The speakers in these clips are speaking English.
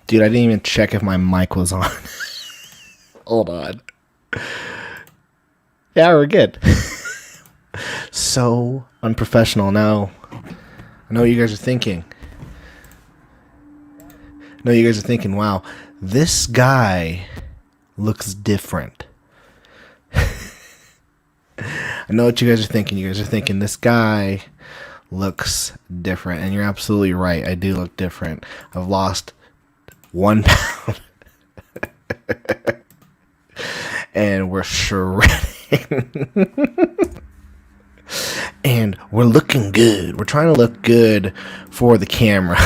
Dude, I didn't even check if my mic was on. Hold on. Yeah, we're good. So unprofessional. Now, I know what you guys are thinking. Wow, this guy looks different. I know what you guys are thinking. You guys are thinking this guy looks different. And you're absolutely right. I do look different. I've lost 1 pound. And we're shredding. And we're looking good. We're trying to look good for the camera.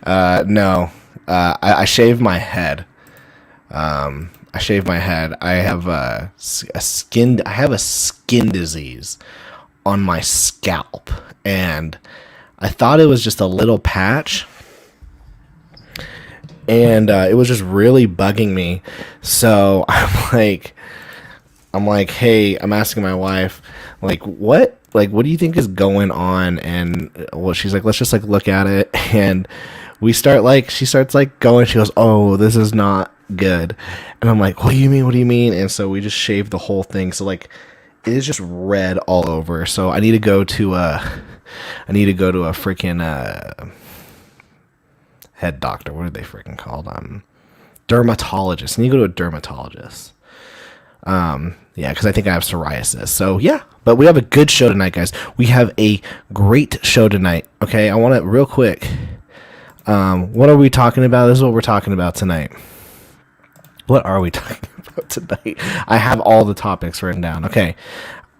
No. I shaved my head. I have a skin disease on my scalp, and I thought it was just a little patch, and it was just really bugging me. So I'm like, hey, I'm asking my wife, what do you think is going on? And well, she's like, let's just look at it. And she starts going, she goes, oh, this is not good. And I'm like, what do you mean? And so we just shaved the whole thing. So it is just red all over. So I need to go to a freaking head doctor. What are they freaking called? Dermatologist. I need to go to a dermatologist. Yeah, because I think I have psoriasis. So yeah, but we have a good show tonight, guys. We have a great show tonight. Okay, I want to real quick. What are we talking about? This is what we're talking about tonight. What are we talking about tonight? I have all the topics written down. Okay.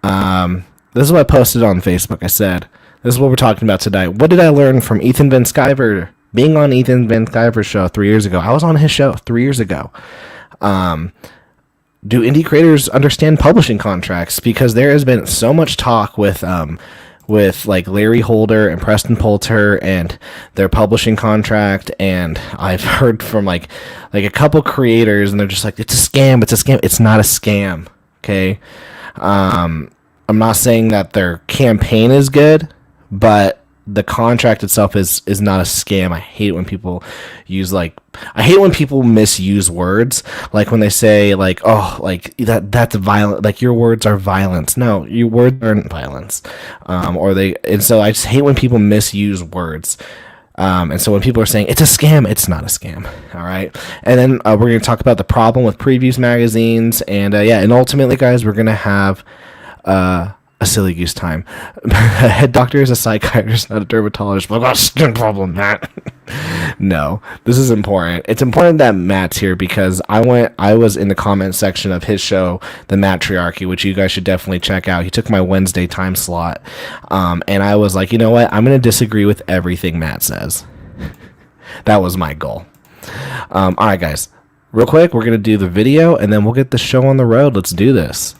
This is what I posted on Facebook. I said, this is what we're talking about tonight. What did I learn from Ethan Van Sciver? Being on Ethan Van Sciver's show 3 years ago. I was on his show 3 years ago. Do indie creators understand publishing contracts? Because there has been so much talk with Larry Holder and Preston Poulter and their publishing contract, and I've heard from like a couple creators, and they're just like, it's a scam. It's not a scam. Okay. I'm not saying that their campaign is good, but the contract itself is not a scam. I hate when people misuse words, like when they say that's violent, your words are violence. No, your words aren't violence. And so I just hate when people misuse words. And so when people are saying it's a scam, it's not a scam. All right. And then we're going to talk about the problem with previews magazines, and and ultimately, guys, we're going to have a silly goose time. A head doctor is a psychiatrist, not a dermatologist. But I've got a skin problem, Matt. No, this is important. It's important that Matt's here because I was in the comment section of his show, The Matriarchy, which you guys should definitely check out. He took my Wednesday time slot. And I was like, you know what? I'm going to disagree with everything Matt says. That was my goal. All right, guys. Real quick, we're going to do the video, and then we'll get the show on the road. Let's do this.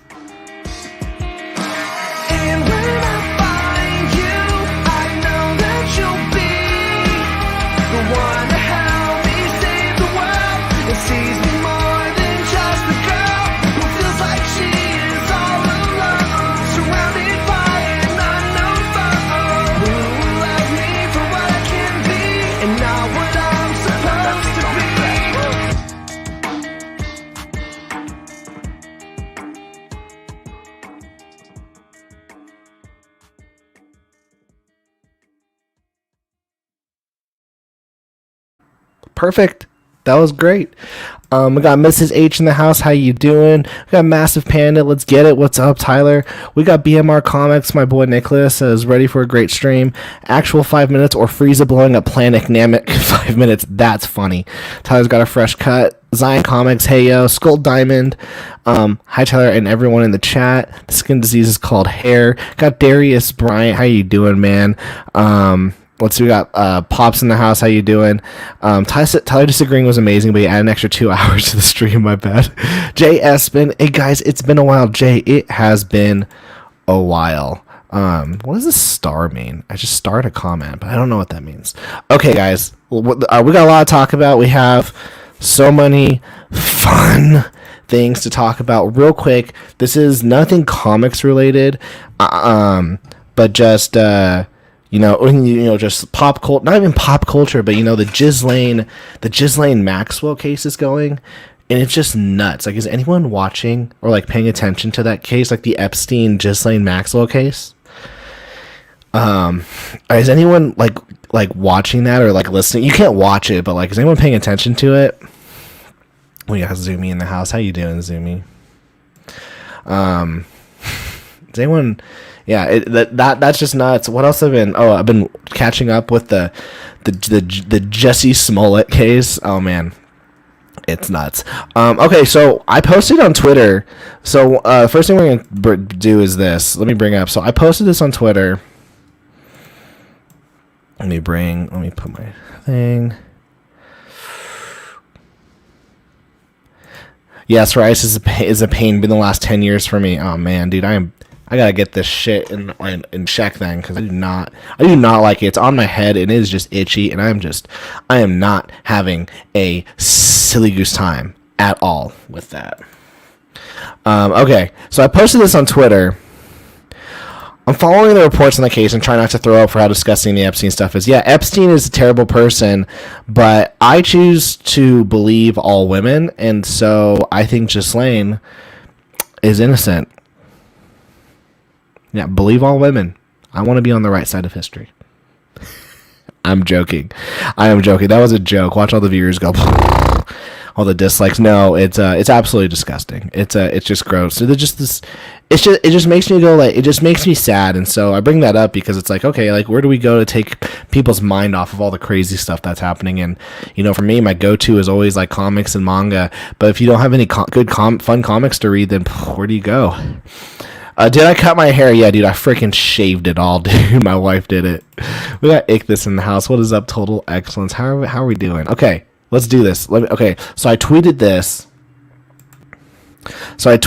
Perfect. That was great. We got Mrs. H in the house. How you doing? We got Massive Panda. Let's get it. What's up, Tyler? We got BMR Comics. My boy Nicholas is ready for a great stream. Actual 5 minutes or Frieza blowing up Planet Namek 5 minutes. That's funny. Tyler's got a fresh cut. Zion Comics. Hey yo. Skull Diamond. Hi Tyler and everyone in the chat. The skin disease is called hair. Got Darius Bryant. How you doing, man? Let's see, we got Pops in the house. How you doing? Tyler disagreeing was amazing, but he added an extra 2 hours to the stream. My bad. Jay Espin. Hey guys, it's been a while. Jay, it has been a while. What does this star mean? I just starred a comment, but I don't know what that means. Okay, guys, we got a lot to talk about. We have so many fun things to talk about. Real quick, this is nothing comics related, but just Just pop culture, not even pop culture, but the Ghislaine Maxwell case is going, and it's just nuts. Like, is anyone watching or like paying attention to that case, like the Epstein Ghislaine Maxwell case? Is anyone like watching that or like listening? You can't watch it, but like, is anyone paying attention to it? We got Zoomy in the house. How you doing, Zoomy? Is anyone? Yeah, that's just nuts. What else have been? Oh, I've been catching up with the Jussie Smollett case. Oh man, it's nuts. Okay, so I posted on Twitter. So first thing we're gonna do is this. Let me bring up. So I posted this on Twitter. Let me put my thing. Yes, rice is a pain. Been the last 10 years for me. Oh man, dude, I gotta get this shit in check then, because I do not like it. It's on my head and it is just itchy, and I am not having a silly goose time at all with that. Okay, so I posted this on Twitter. I'm following the reports on the case and trying not to throw up for how disgusting the Epstein stuff is. Yeah, Epstein is a terrible person, but I choose to believe all women, and so I think Ghislaine is innocent. Yeah, believe all women. I want to be on the right side of history. I'm joking. I am joking. That was a joke. Watch all the viewers go. All the dislikes. No, it's absolutely disgusting. It's just gross. So it just makes me go, like, it just makes me sad. And so I bring that up because it's like, okay, like, where do we go to take people's mind off of all the crazy stuff that's happening? And for me, my go-to is always like comics and manga. But if you don't have any fun comics to read, then where do you go? Did I cut my hair? Yeah, dude, I freaking shaved it all, dude. My wife did it. We got Ichthus in the house. What is up, Total Excellence? How are we doing? Okay, let's do this. Okay, so I tweeted this. So I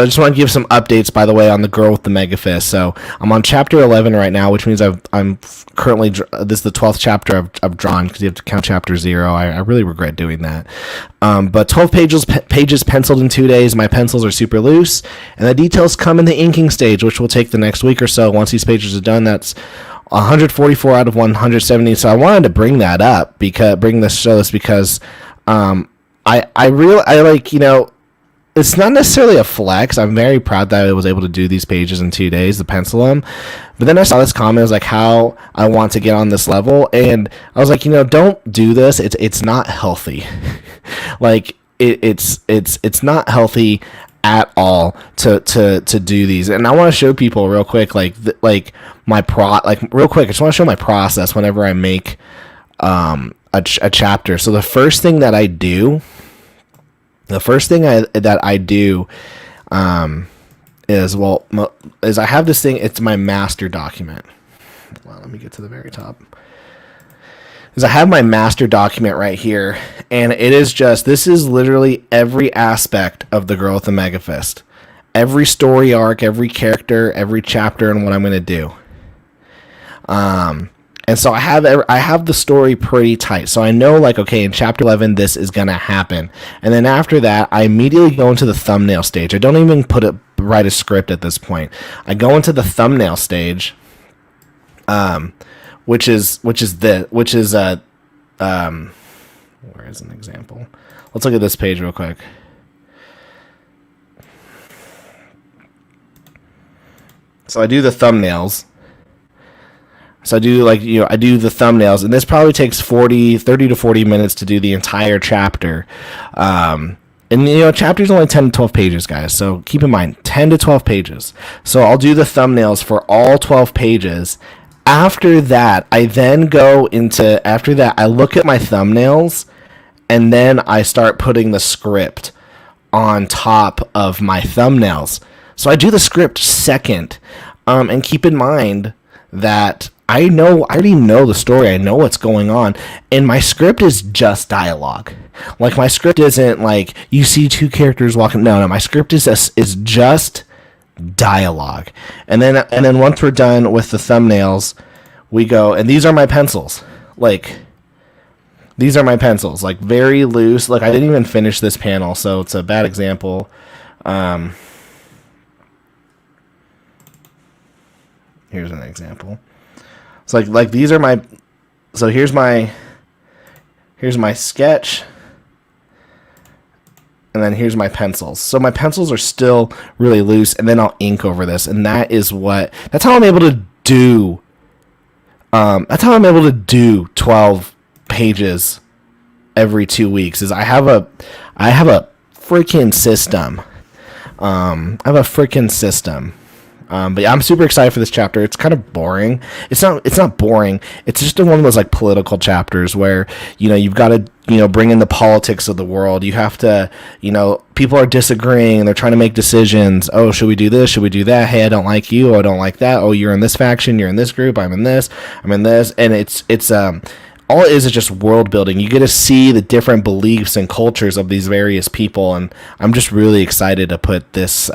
just want to give some updates, by the way, on the girl with the mega fist. So I'm on chapter 11 right now, which means I'm currently, this is the 12th chapter I've drawn, because you have to count chapter 0. I really regret doing that. But 12 pages penciled in 2 days. My pencils are super loose, and the details come in the inking stage, which will take the next week or so. Once these pages are done, that's 144 out of 170. So I wanted to bring that up, because it's not necessarily a flex. I'm very proud that I was able to do these pages in 2 days to pencil them. But then I saw this comment, it was like, how I want to get on this level. And I was like, don't do this. It's not healthy. Like, it's not healthy at all to do these. And I want to show people real quick, real quick, I just want to show my process whenever I make a chapter. So the first thing that I do is I have this thing. It's my master document. Well, let me get to the very top. Is I have my master document right here, and this is literally every aspect of the girl with the mega fist, every story arc, every character, every chapter, and what I'm going to do. And so I have the story pretty tight. So I know, like, okay, in chapter 11, this is going to happen. And then after that, I immediately go into the thumbnail stage. I don't even write a script at this point. I go into the thumbnail stage, which is where is an example? Let's look at this page real quick. So I do the thumbnails. So I do the thumbnails, and this probably takes 30 to 40 minutes to do the entire chapter. And chapters only 10 to 12 pages, guys. So keep in mind, 10 to 12 pages. So I'll do the thumbnails for all 12 pages. After that, I look at my thumbnails, and then I start putting the script on top of my thumbnails. So I do the script second. And keep in mind that I already know the story. I know what's going on. And my script is just dialogue. Like, my script isn't like you see two characters walking. No, my script is just dialogue. And then once we're done with the thumbnails, we go, and these are my pencils. Like, very loose. Like, I didn't even finish this panel, so it's a bad example. Here's an example. It's like these are my. So here's my sketch, and then here's my pencils. So my pencils are still really loose, and then I'll ink over this, and that's how I'm able to do. That's how I'm able to do 12 pages every 2 weeks. Is I have a freaking system. But yeah, I'm super excited for this chapter. It's kind of boring. It's not boring. It's just one of those like political chapters where, you've got to, bring in the politics of the world. You have to, people are disagreeing and they're trying to make decisions. Oh, should we do this? Should we do that? Hey, I don't like you. Oh, I don't like that. Oh, you're in this faction. You're in this group. I'm in this. And it's all it is just world building. You get to see the different beliefs and cultures of these various people, and I'm just really excited to put this.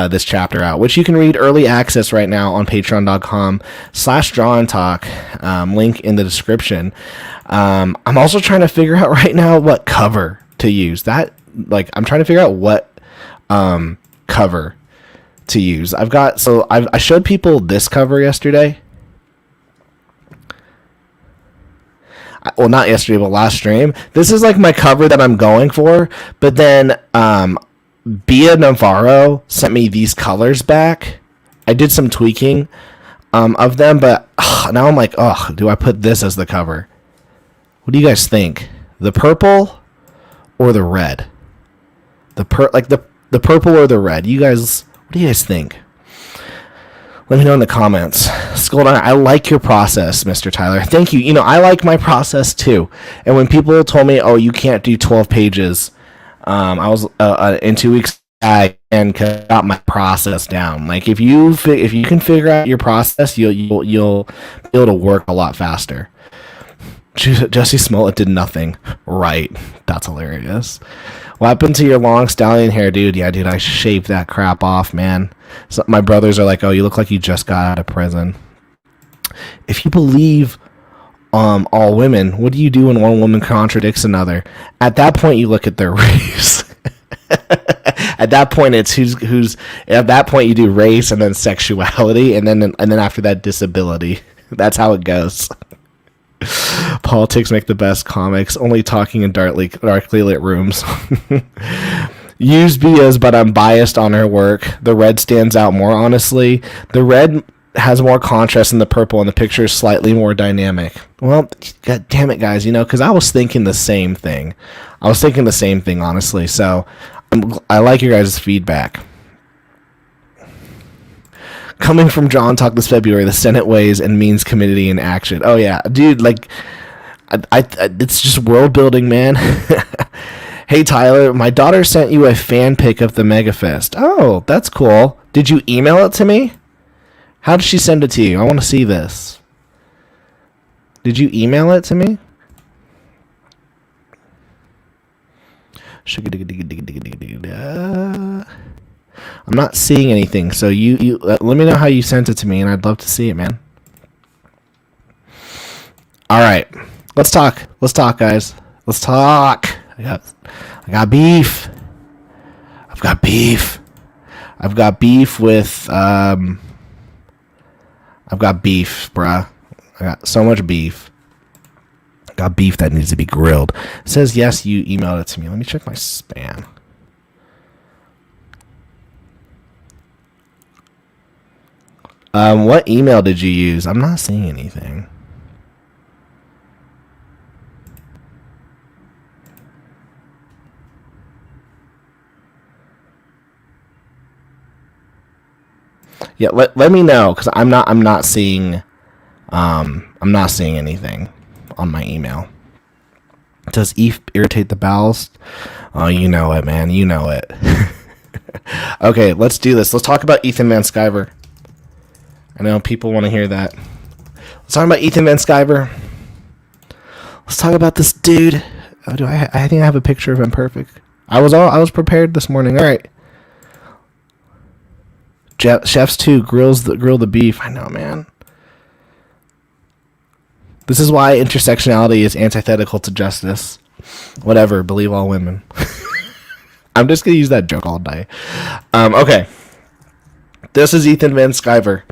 This chapter out, which you can read early access right now on Patreon.com/drawandtalk. Link in the description. I'm also trying to figure out right now what cover to use. I'm trying to figure out what cover to use. I showed people this cover yesterday. Well, not yesterday, but last stream. This is like my cover that I'm going for. But then Bia Navarro sent me these colors back. I did some tweaking of them, but now I'm like, do I put this as the cover? What do you guys think? The purple or the red? The purple or the red? You guys, what do you guys think? Let me know in the comments. Scoldon, I like your process, Mr. Tyler. Thank you. I like my process too. And when people told me, "Oh, you can't do 12 pages," I was in 2 weeks and got my process down. Like if you can figure out your process, you'll be able to work a lot faster. Jesse Smollett did nothing right. That's hilarious. What happened to your long stallion hair, dude? Yeah, dude, I shaved that crap off, man. So my brothers are like, "Oh, you look like you just got out of prison." If you believe all women, what do you do when one woman contradicts another? At that point, you look at their race. At that point, it's who's. At that point, you do race and then sexuality, and then after that, disability. That's how it goes. Politics make the best comics. Only talking in darkly lit rooms. Use Bia's, but I'm biased on her work. The red stands out more, honestly. The red has more contrast than the purple, and the picture is slightly more dynamic. Well, god damn it, guys, because I was thinking the same thing. Honestly. So I like your guys' feedback. Coming from John Talk this February, the Senate Ways and Means Committee in action. Oh yeah, dude, like, I it's just world building, man. Hey Tyler, my daughter sent you a fan pic of the MegaFest. Oh, that's cool. Did you email it to me? How did she send it to you? I want to see this. Did you email it to me? I'm not seeing anything, so you let me know how you sent it to me, and I'd love to see it, man. All right, let's talk, guys. Let's talk. I got beef. I've got beef with I've got beef, bruh. I got so much beef. I got beef that needs to be grilled. It says yes, you emailed it to me. Let me check my spam. What email did you use? I'm not seeing anything. Yeah, let me know, because I'm not seeing anything on my email. Does Eve irritate the bowels? Oh, you know it, man. You know it. Okay, let's do this. Let's talk about Ethan Van Sciver. I know people want to hear that. Let's talk about Ethan Van Sciver. Let's talk about this dude. Oh, I think I have a picture of him. Perfect. I was prepared this morning. All right. Chefs 2 grill the beef. I know, man. This is why intersectionality is antithetical to justice. Whatever. Believe all women. I'm just gonna use that joke all day. Okay. This is Ethan Van Sciver.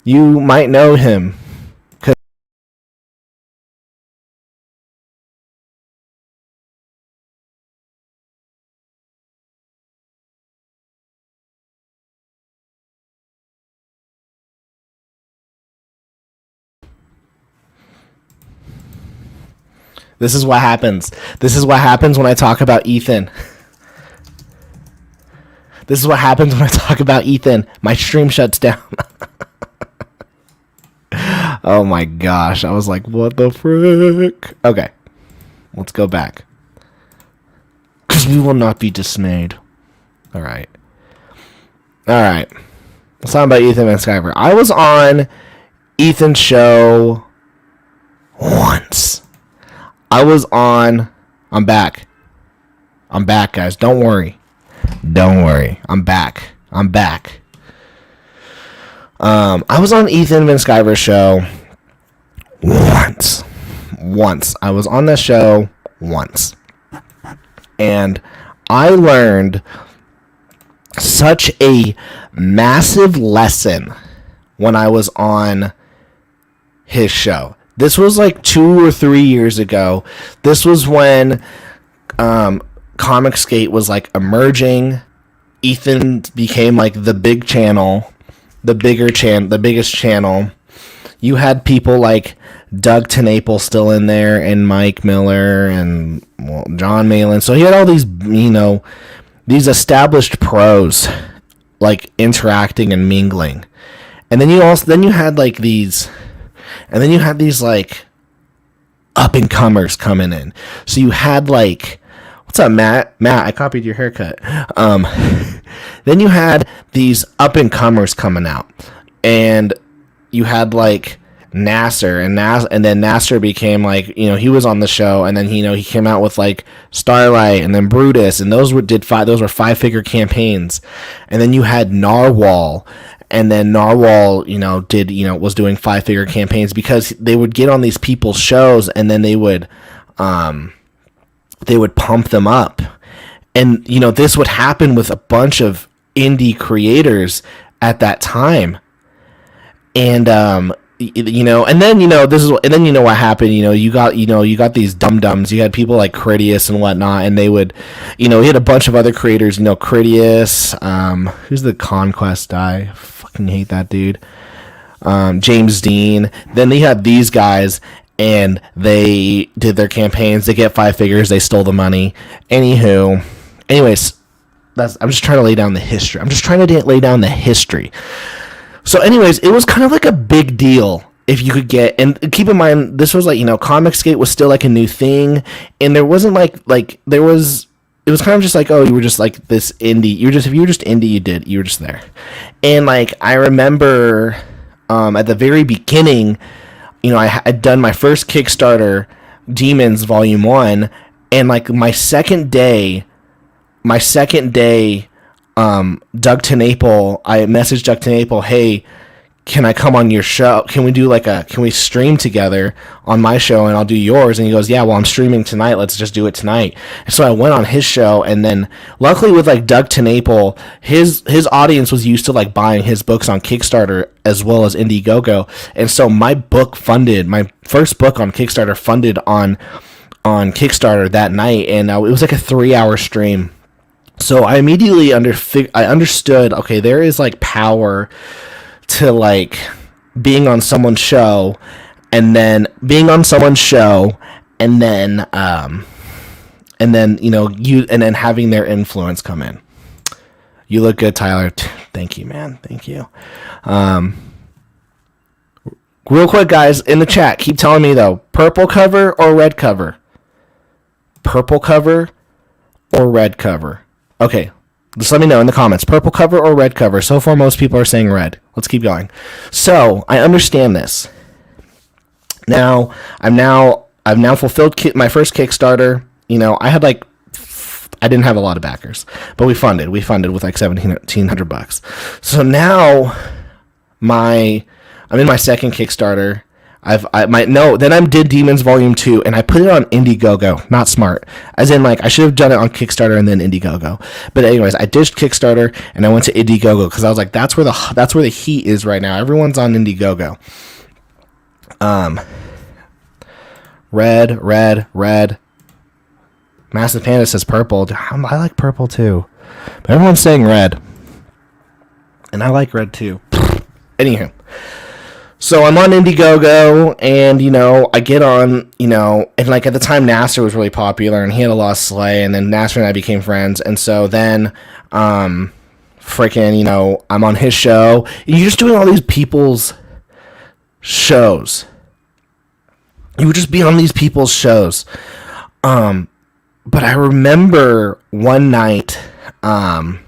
You might know him. This is what happens. This is what happens when I talk about Ethan. This is what happens when I talk about Ethan. My stream shuts down. Oh my gosh. I was like, what the frick? Okay. Let's go back. Because we will not be dismayed. Alright. Alright. Let's talk about Ethan Van Sciver. I was on Ethan's show once. I'm back. I'm back, guys. Don't worry. Don't worry. I'm back. I was on Ethan Van Sciver's show once. I was on the show once. And I learned such a massive lesson when I was on his show. This was like 2 or 3 years ago. This was when Comic Skate was like emerging. Ethan became like the big channel, the biggest channel. You had people like Doug TenNapel still in there, and Mike Miller, and John Malin. So he had all these, these established pros like interacting and mingling. And then you had these like up and comers coming in. So you had like, what's up, Matt? I copied your haircut. Then you had these up and comers coming out, and you had like Nasser, and then Nasser became like, he was on the show, and then he came out with like Starlight, and then Brutus, and those were 5-figure campaigns. And then you had Narwhal, and then Narwhal, was doing 5-figure campaigns, because they would get on these people's shows, and then they would pump them up. And, this would happen with a bunch of indie creators at that time. And, and then what happened, you got these dum-dums. You had people like Critias and whatnot, and they would, he had a bunch of other creators, Critias, who's the Conquest guy? I fucking hate that dude. James Dean. Then they had these guys, and they did their campaigns. They get 5 figures. They stole the money. Anyways, I'm just trying to lay down the history. So anyways, it was kind of like a big deal if you could get, and keep in mind, this was like, Comic Skate was still like a new thing, and there wasn't it was kind of just like, oh, you were just like this indie, if you were just indie, you were just there. And like, I remember, at the very beginning, I had done my first Kickstarter, Demons Volume 1, and like my second day, Doug TenNapel, I messaged Doug TenNapel, hey, can I come on your show? Can we stream together on my show, and I'll do yours? And he goes, yeah, well, I'm streaming tonight. Let's just do it tonight. And so I went on his show, and then luckily with like Doug TenNapel, his audience was used to like buying his books on Kickstarter as well as Indiegogo. And so my first book on Kickstarter funded on Kickstarter that night. And it was like a 3-hour stream. So I immediately understood, okay, there is like power to like being on someone's show, and then having their influence come in. You look good, Tyler. Thank you, man. Thank you. Real quick, guys, in the chat, keep telling me though, purple cover or red cover? Purple cover or red cover? Okay, just let me know in the comments. Purple cover or red cover? So far, most people are saying red. Let's keep going. So I understand this. Now I've now fulfilled my first Kickstarter. I didn't have a lot of backers, but we funded with like $1,700. So now I'm in my second Kickstarter. Then I did Demons Volume 2 and I put it on Indiegogo. Not smart. As in, like, I should have done it on Kickstarter and then Indiegogo. But anyways, I ditched Kickstarter and I went to Indiegogo because I was like, that's where the heat is right now. Everyone's on Indiegogo. Red. Massive Panda says purple. I like purple too. But everyone's saying red. And I like red too. Anywho. So I'm on Indiegogo, and, you know, I get on, you know, and, like, at the time, Nasser was really popular, and he had a lot of slay, and then Nasser and I became friends, and so then, freaking, you know, I'm on his show, and you're just doing all these people's shows. You would just be on these people's shows. But I remember one night, then I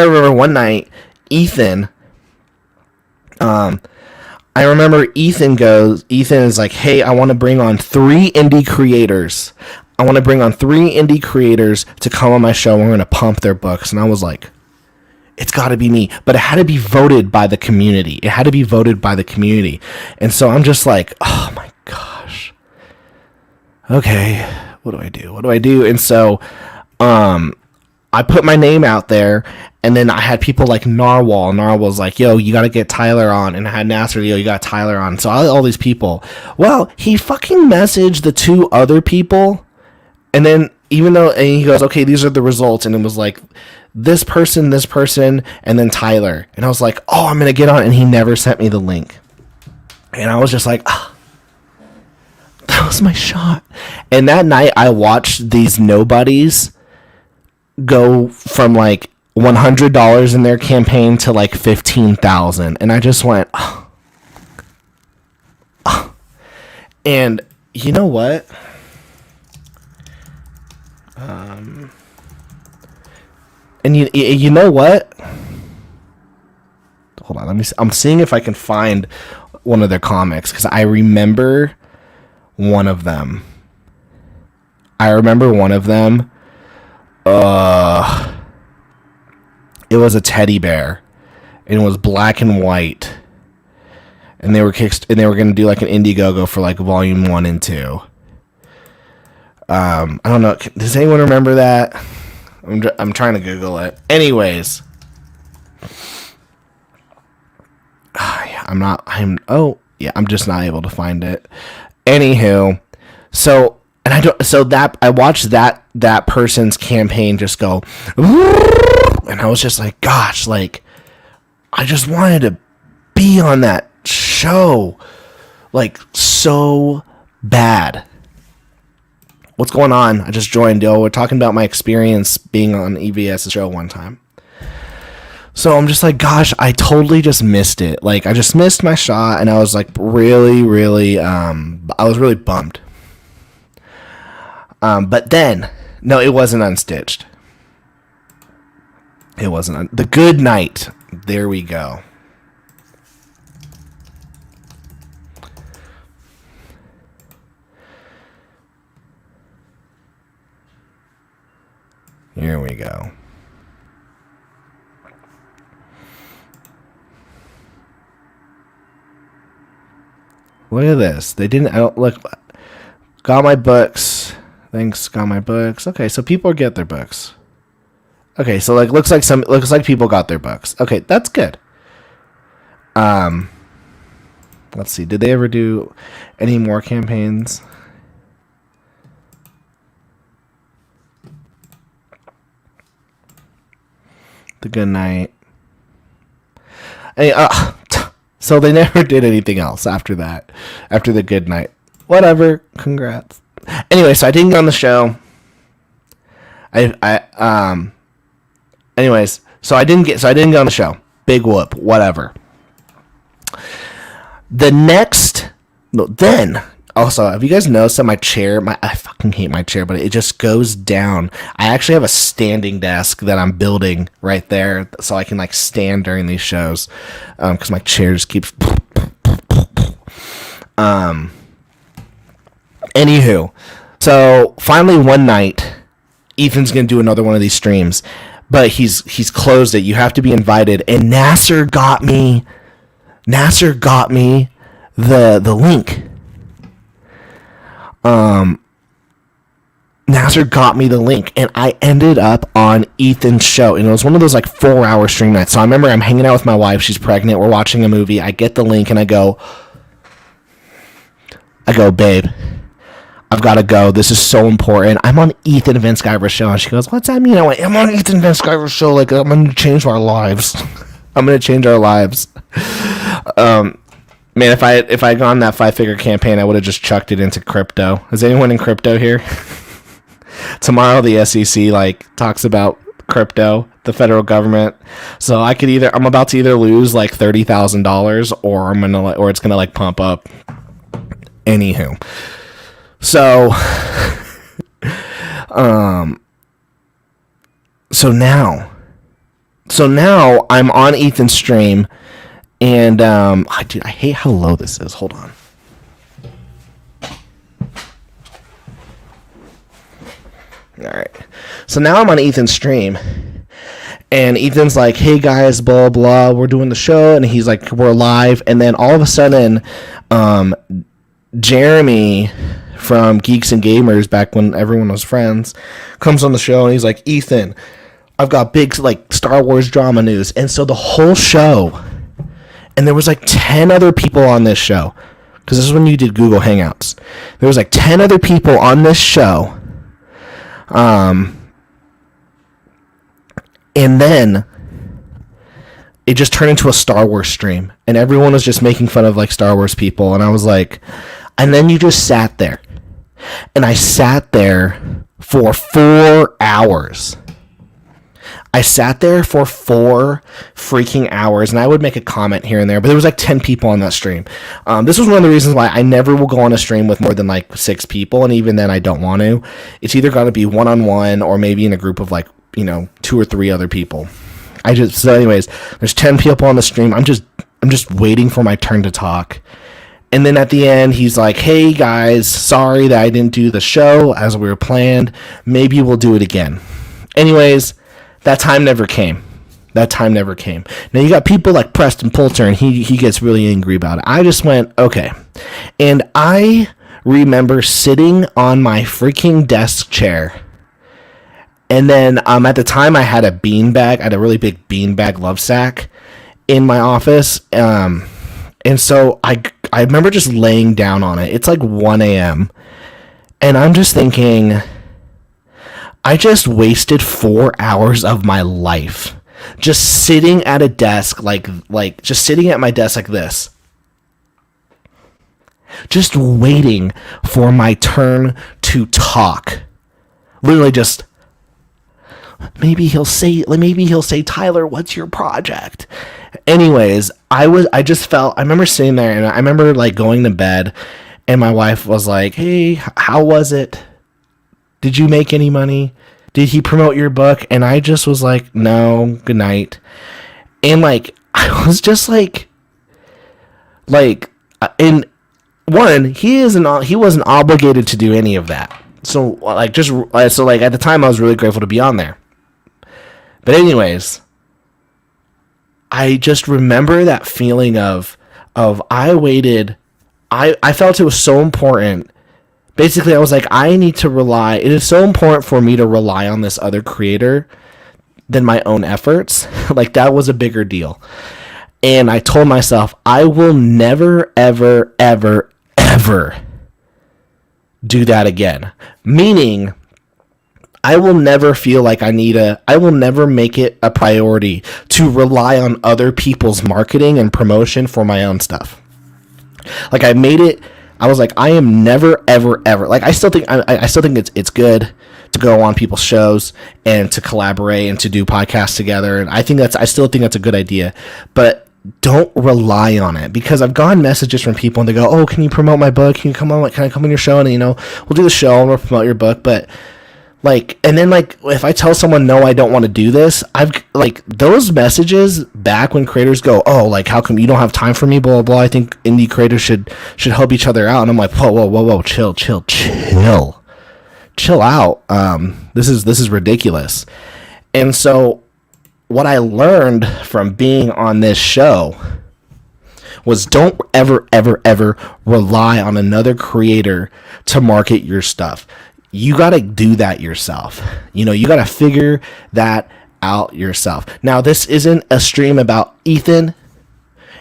remember one night, Ethan is like, hey, I want to bring on 3 indie creators. To come on my show. We're going to pump their books. And I was like, it's got to be me. But it had to be voted by the community. And so I'm just like, oh my gosh. Okay, what do I do? And so I put my name out there, and then I had people like Narwhal. Narwhal's like, yo, you got to get Tyler on. And I had Nasser, yo, you got Tyler on. So I had all these people. Well, he fucking messaged the 2 other people. And then and he goes, okay, these are the results. And it was like this person, and then Tyler. And I was like, oh, I'm going to get on. And he never sent me the link. And I was just like, that was my shot. And that night I watched these nobodies go from like $100 in their campaign to like $15,000, and I just went, and you know what? And you know what? Hold on, I'm seeing if I can find one of their comics because I remember one of them. It was a teddy bear, and it was black and white, and they were going to do like an Indiegogo for like volume 1 and 2. I don't know. Does anyone remember that? I'm trying to Google it. Anyways, I'm just not able to find it. Anywho, I watched that person's campaign just go, and I was just like, gosh, like, I just wanted to be on that show, like, so bad. What's going on? I just joined, yo. We're talking about my experience being on EVS's show one time. So I'm just like, gosh, I totally just missed it. Like, I just missed my shot, and I was like really, really, I was really bummed. But then, no, it wasn't Unstitched. It wasn't. The Good Night. There we go. Here we go. Look at this. They didn't. I don't look. Got my books. Thanks. Got my books. Okay, so people get their books. Okay, so like looks like people got their books. Okay, that's good. Let's see. Did they ever do any more campaigns? The Good Night. Hey, so they never did anything else after that. After The Good Night. Whatever. Congrats. Anyway, so I didn't get on the show. Anyways, so I didn't get on the show. Big whoop. Whatever. Then also, have you guys noticed that my chair, I fucking hate my chair, but it just goes down. I actually have a standing desk that I'm building right there so I can like stand during these shows. Because my chair just keeps anywho, so finally one night, Ethan's gonna do another one of these streams, but he's closed it. You have to be invited, and Nasser got me the link. Nasser got me the link, and I ended up on Ethan's show, and it was one of those like 4-hour stream nights. So I remember I'm hanging out with my wife, she's pregnant, we're watching a movie, I get the link, and I go, babe, I've got to go, this is so important, I'm on Ethan Vince Guyver's show. And she goes, what's that mean? I went, I'm on Ethan Vince Guyver's show, like, I'm going to change our lives. I'm going to change our lives. Man, if I had gone that 5-figure campaign, I would have just chucked it into crypto. Is anyone in crypto here? Tomorrow the SEC like talks about crypto, the federal government. So I'm about to either lose like $30,000 or it's gonna like pump up. Anywho, so so now I'm on Ethan's stream, and dude, I hate how low this is. Hold on. All right. So now I'm on Ethan's stream, and Ethan's like, hey guys, blah, blah, we're doing the show. And he's like, we're live. And then all of a sudden, Jeremy from Geeks and Gamers, back when everyone was friends, comes on the show, and he's like, Ethan, I've got big like Star Wars drama news. And so the whole show, and there was like 10 other people on this show, because this is when you did Google Hangouts. There was like 10 other people on this show. And then it just turned into a Star Wars stream, and everyone was just making fun of like Star Wars people. And I was like, and then you just sat there, and I sat there for 4 hours. I sat there for 4 freaking hours, and I would make a comment here and there, but there was like 10 people on that stream. This was one of the reasons why I never will go on a stream with more than like 6 people, and even then I don't want to. It's either got to be one-on-one or maybe in a group of like, 2 or 3 other people. So anyways, there's 10 people on the stream. I'm just waiting for my turn to talk. And then at the end, he's like, hey guys, sorry that I didn't do the show as we were planned. Maybe we'll do it again. Anyways, that time never came. Now you got people like Preston Poulter, and he gets really angry about it. I just went, okay. And I remember sitting on my freaking desk chair. And then at the time I had a beanbag. I had a really big beanbag love sack in my office. And so I remember just laying down on it. It's like 1 a.m. And I'm just thinking, I just wasted 4 hours of my life just sitting at a desk, like just sitting at my desk like this, just waiting for my turn to talk. Literally just, maybe he'll say, Tyler, what's your project? Anyways, I remember sitting there, and I remember like going to bed, and my wife was like, hey, how was it? Did you make any money? Did he promote your book? And I just was like, no, good night. And like, I was just like, in one, he wasn't obligated to do any of that. So like, at the time I was really grateful to be on there. But anyways, I just remember that feeling of I waited. I felt it was so important. Basically, I was like, it is so important for me to rely on this other creator than my own efforts. Like, that was a bigger deal. And I told myself, I will never, ever, ever, ever do that again. Meaning, I will never feel like I will never make it a priority to rely on other people's marketing and promotion for my own stuff. Like, I was like, I am never, ever, ever. Like, I still think it's good to go on people's shows and to collaborate and to do podcasts together. And I still think that's a good idea. But don't rely on it, because I've gotten messages from people and they go, oh, can you promote my book? Can I come on your show? And, we'll do the show and we'll promote your book. But like, and then like, if I tell someone, no, I don't want to do this, I've like those messages back when creators go, oh, like, how come you don't have time for me? Blah, blah, blah. I think indie creators should help each other out. And I'm like, whoa, chill out. This is ridiculous. And so what I learned from being on this show was don't ever rely on another creator to market your stuff. You got to do that yourself. You know, you got to figure that out yourself. Now, this isn't a stream about Ethan.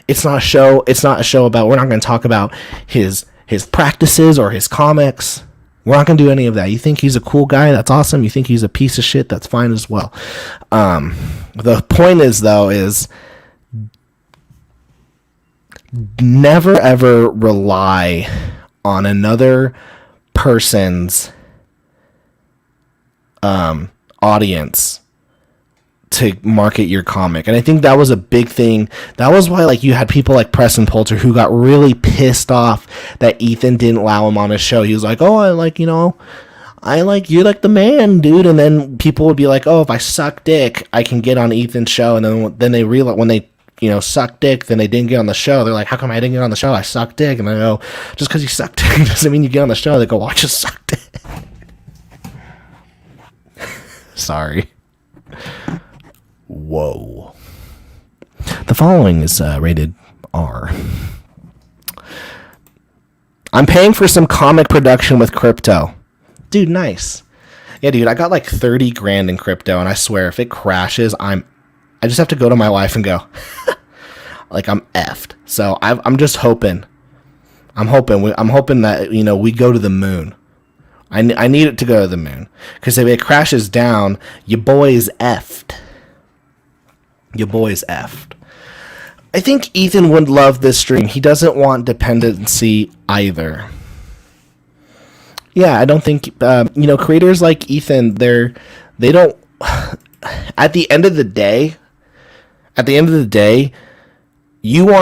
It's not a show. It's not a show about, we're not going to talk about his practices or his comics. We're not going to do any of that. You think he's a cool guy? That's awesome. You think he's a piece of shit? That's fine as well. The point is, though, is never ever rely on another person's audience to market your comic. And I think that was a big thing. That was why, like, you had people like Preston Poulter who got really pissed off that Ethan didn't allow him on his show. He was like, oh, I like, you know, I like, you're like the man, dude. And then people would be like, oh, if I suck dick, I can get on Ethan's show. And then they realize when they, you know, suck dick, then they didn't get on the show. They're like, how come I didn't get on the show? I suck dick. And I go, just because you suck dick doesn't mean you get on the show. They go, well, I just suck dick. Sorry. Whoa. The following is rated R. I'm paying for some comic production with crypto. Dude, nice. Yeah, dude, I got like 30 grand in crypto, and I swear if it crashes, I just have to go to my wife and go, like, I'm effed. So I'm just hoping. I'm hoping that, you know, we go to the moon. I need it to go to the moon. Because if it crashes down, your boy's effed. Your boy's effed. I think Ethan would love this stream. He doesn't want dependency either. Yeah, I don't think, you know, creators like Ethan, they don't, at the end of the day, you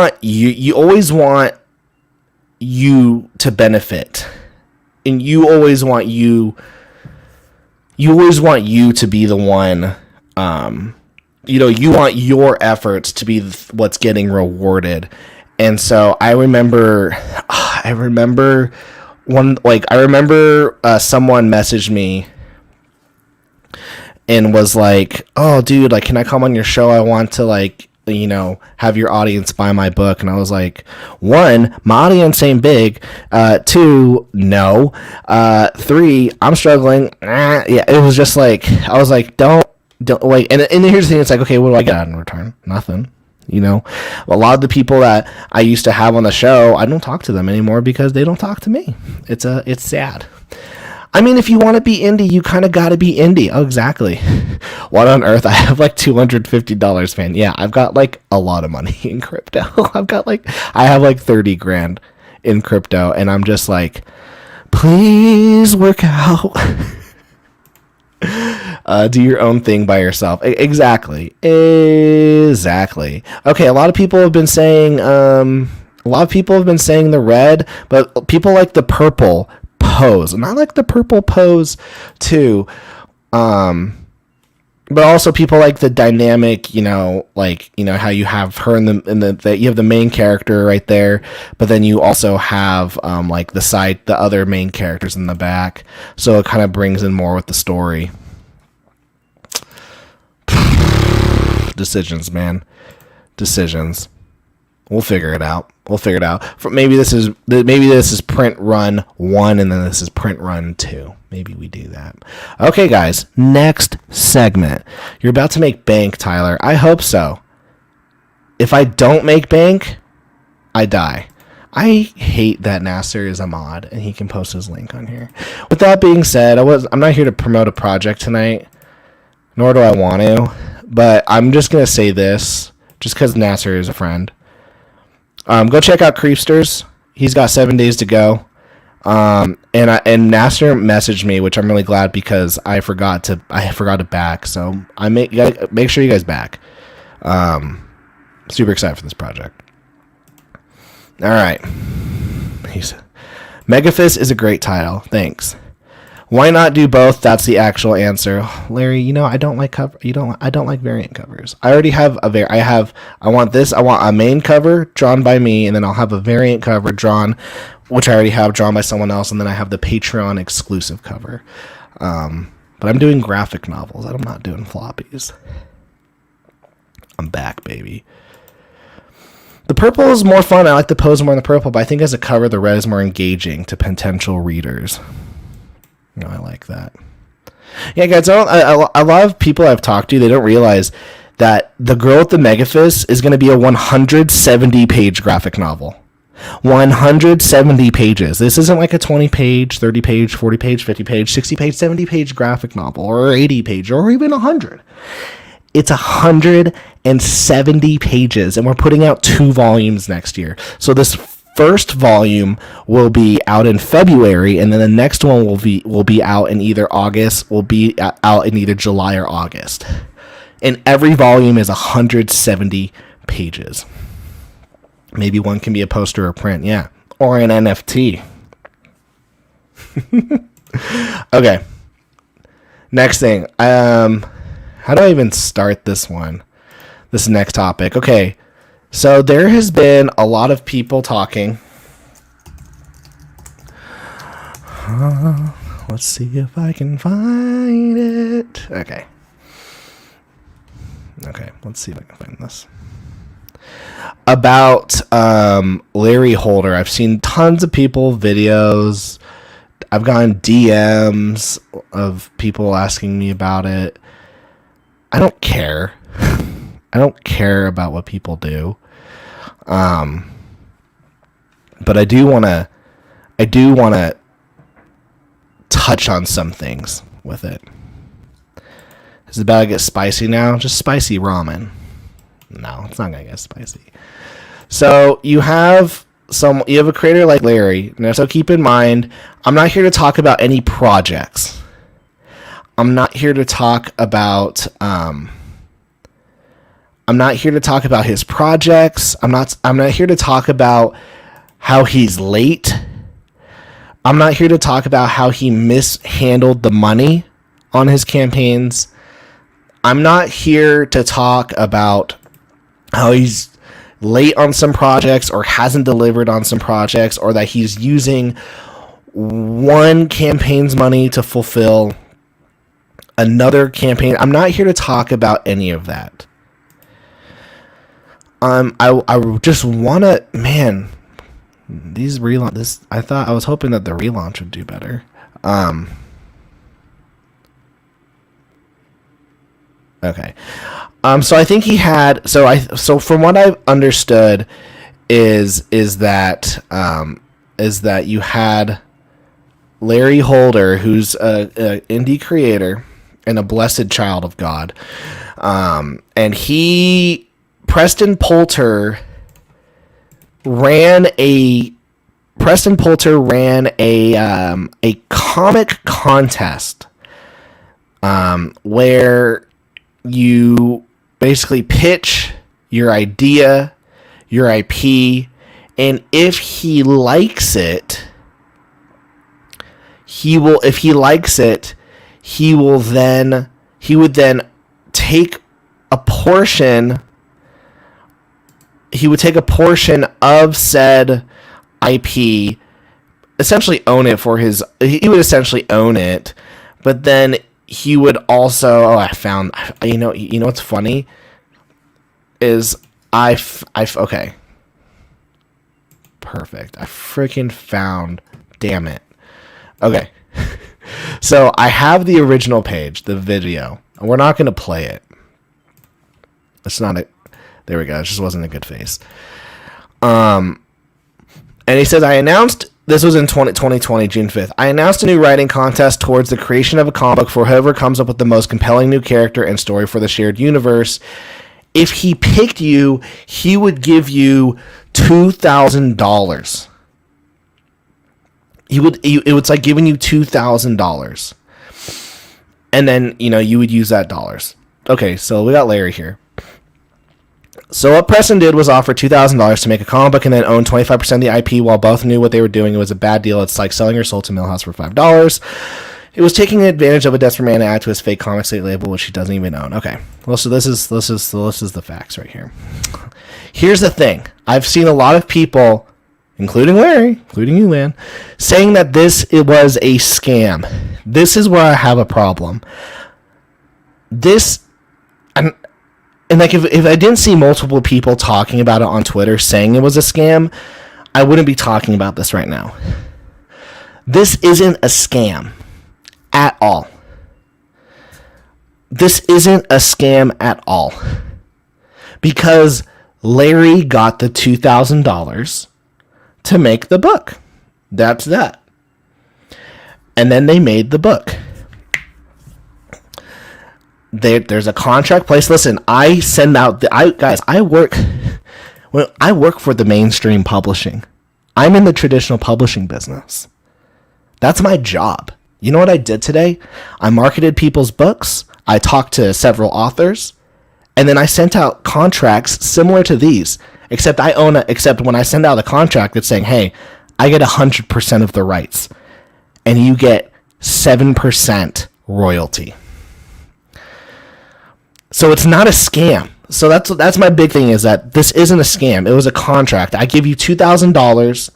always want you to benefit. And you always want you to be the one, you know, you want your efforts to be what's getting rewarded. And so I remember someone messaged me and was like, oh, dude, like, can I come on your show? I want to, like, you know, have your audience buy my book. And I was like, 1, my audience ain't big. 2, no. 3, I'm struggling. Yeah, it was just like, I was like, don't like, and here's the thing, it's like, okay, what do I get in return? Nothing. You know, a lot of the people that I used to have on the show, I don't talk to them anymore because they don't talk to me. It's sad. I mean, if you want to be indie, you kind of got to be indie. Oh, exactly. What on earth? I have like $250, man. Yeah, I've got like a lot of money in crypto. I have like 30 grand in crypto, and I'm just like, please work out. Do your own thing by yourself. Exactly. Okay, a lot of people have been saying the red, but people like the purple pose, and I like the purple pose too. But also people like the dynamic, you know, like, you know, how you have her in the you have the main character right there, but then you also have like the other main characters in the back, so it kind of brings in more with the story. Decisions, man. Decisions. We'll figure it out. Maybe this is print run 1, and then this is print run 2. Maybe we do that. Okay, guys. Next segment. You're about to make bank, Tyler. I hope so. If I don't make bank, I die. I hate that Nasser is a mod and he can post his link on here. With that being said, I'm not here to promote a project tonight, nor do I want to, but I'm just going to say this, just because Nasser is a friend. Go check out Creepsters. He's got 7 days to go. And Nasser messaged me, which I'm really glad because I forgot to back. So you gotta make sure you guys back. Super excited for this project. All right. Megafist is a great title. Thanks. Why not do both? That's the actual answer. Larry, you know, I don't like variant covers. I already have I want a main cover drawn by me, and then I'll have a variant cover drawn, which I already have drawn by someone else, and then I have the Patreon exclusive cover. But I'm doing graphic novels. I'm not doing floppies. I'm back, baby. The purple is more fun. I like the pose more in the purple, but I think as a cover, the red is more engaging to potential readers. No, I like that. Yeah, guys, a lot of people I've talked to, they don't realize that The Girl with the Megafist is going to be a 170-page graphic novel. 170 pages. This isn't like a 20-page, 30-page, 40-page, 50-page, 60-page, 70-page graphic novel, or 80-page, or even 100. It's 170 pages, and we're putting out 2 volumes next year. So this first volume will be out in February, and then the next one will be out in either August, will be out in either July or August. And every volume is 170 pages. Maybe one can be a poster or print, yeah. Or an NFT. Okay. Next thing. How do I even start this one? This next topic. Okay. So there has been a lot of people talking. Let's see if I can find it. Okay. Okay, let's see if I can find this. About Larry Holder. I've seen tons of people, videos. I've gotten DMs of people asking me about it. I don't care. I don't care about what people do. But I do want to touch on some things with it. Is it about to get spicy now? Just spicy ramen. No, it's not going to get spicy. So you have a creator like Larry. Now, so keep in mind, I'm not here to talk about any projects. I'm not here to talk about his projects. I'm not here to talk about how he's late. I'm not here to talk about how he mishandled the money on his campaigns. I'm not here to talk about how he's late on some projects or hasn't delivered on some projects, or that he's using one campaign's money to fulfill another campaign. I'm not here to talk about any of that. I just want to, man, these relaunch, I was hoping that the relaunch would do better. Okay. So I think he had, so from what I've understood is that you had Larry Holder, who's a indie creator and a blessed child of God. And Preston Poulter ran a comic contest, where you basically pitch your idea, your IP, and if he likes it, he would then take a portion. He would take a portion of said IP, essentially own it for his. He would essentially own it, but then he would also. Oh, I found. You know what's funny is okay. Perfect. I freaking found. Damn it. Okay. So I have the original page, the video. We're not going to play it. It's not a. There we go. It just wasn't a good face. And he says, I announced, this was in 2020, June 5th. I announced a new writing contest towards the creation of a comic book for whoever comes up with the most compelling new character and story for the shared universe. If he picked you, he would give you $2,000. It was like giving you $2,000. And then, you would use that dollars. Okay, so we got Larry here. So what Preston did was offer $2,000 to make a comic book and then own 25% of the IP while both knew what they were doing. It was a bad deal. It's like selling your soul to Millhouse for $5. It was taking advantage of a desperate man to add to his fake comic slate label, which he doesn't even own. Okay, well, so this is the facts right here. Here's the thing. I've seen a lot of people, including Larry, including you, man, saying that it was a scam. This is where I have a problem. And like if I didn't see multiple people talking about it on Twitter saying it was a scam, I wouldn't be talking about this right now. This isn't a scam at all. This isn't a scam at all. Because Larry got the $2,000 to make the book. That's that. And then they made the book. There's a contract place. Listen, I send out I work for the mainstream publishing. I'm in the traditional publishing business. That's my job. You know what I did today? I marketed people's books. I talked to several authors, and then I sent out contracts similar to these, except when I send out a contract that's saying, hey, I get 100% of the rights and you get 7% royalty. So it's not a scam. So that's my big thing, is that this isn't a scam. It was a contract. I give you $2,000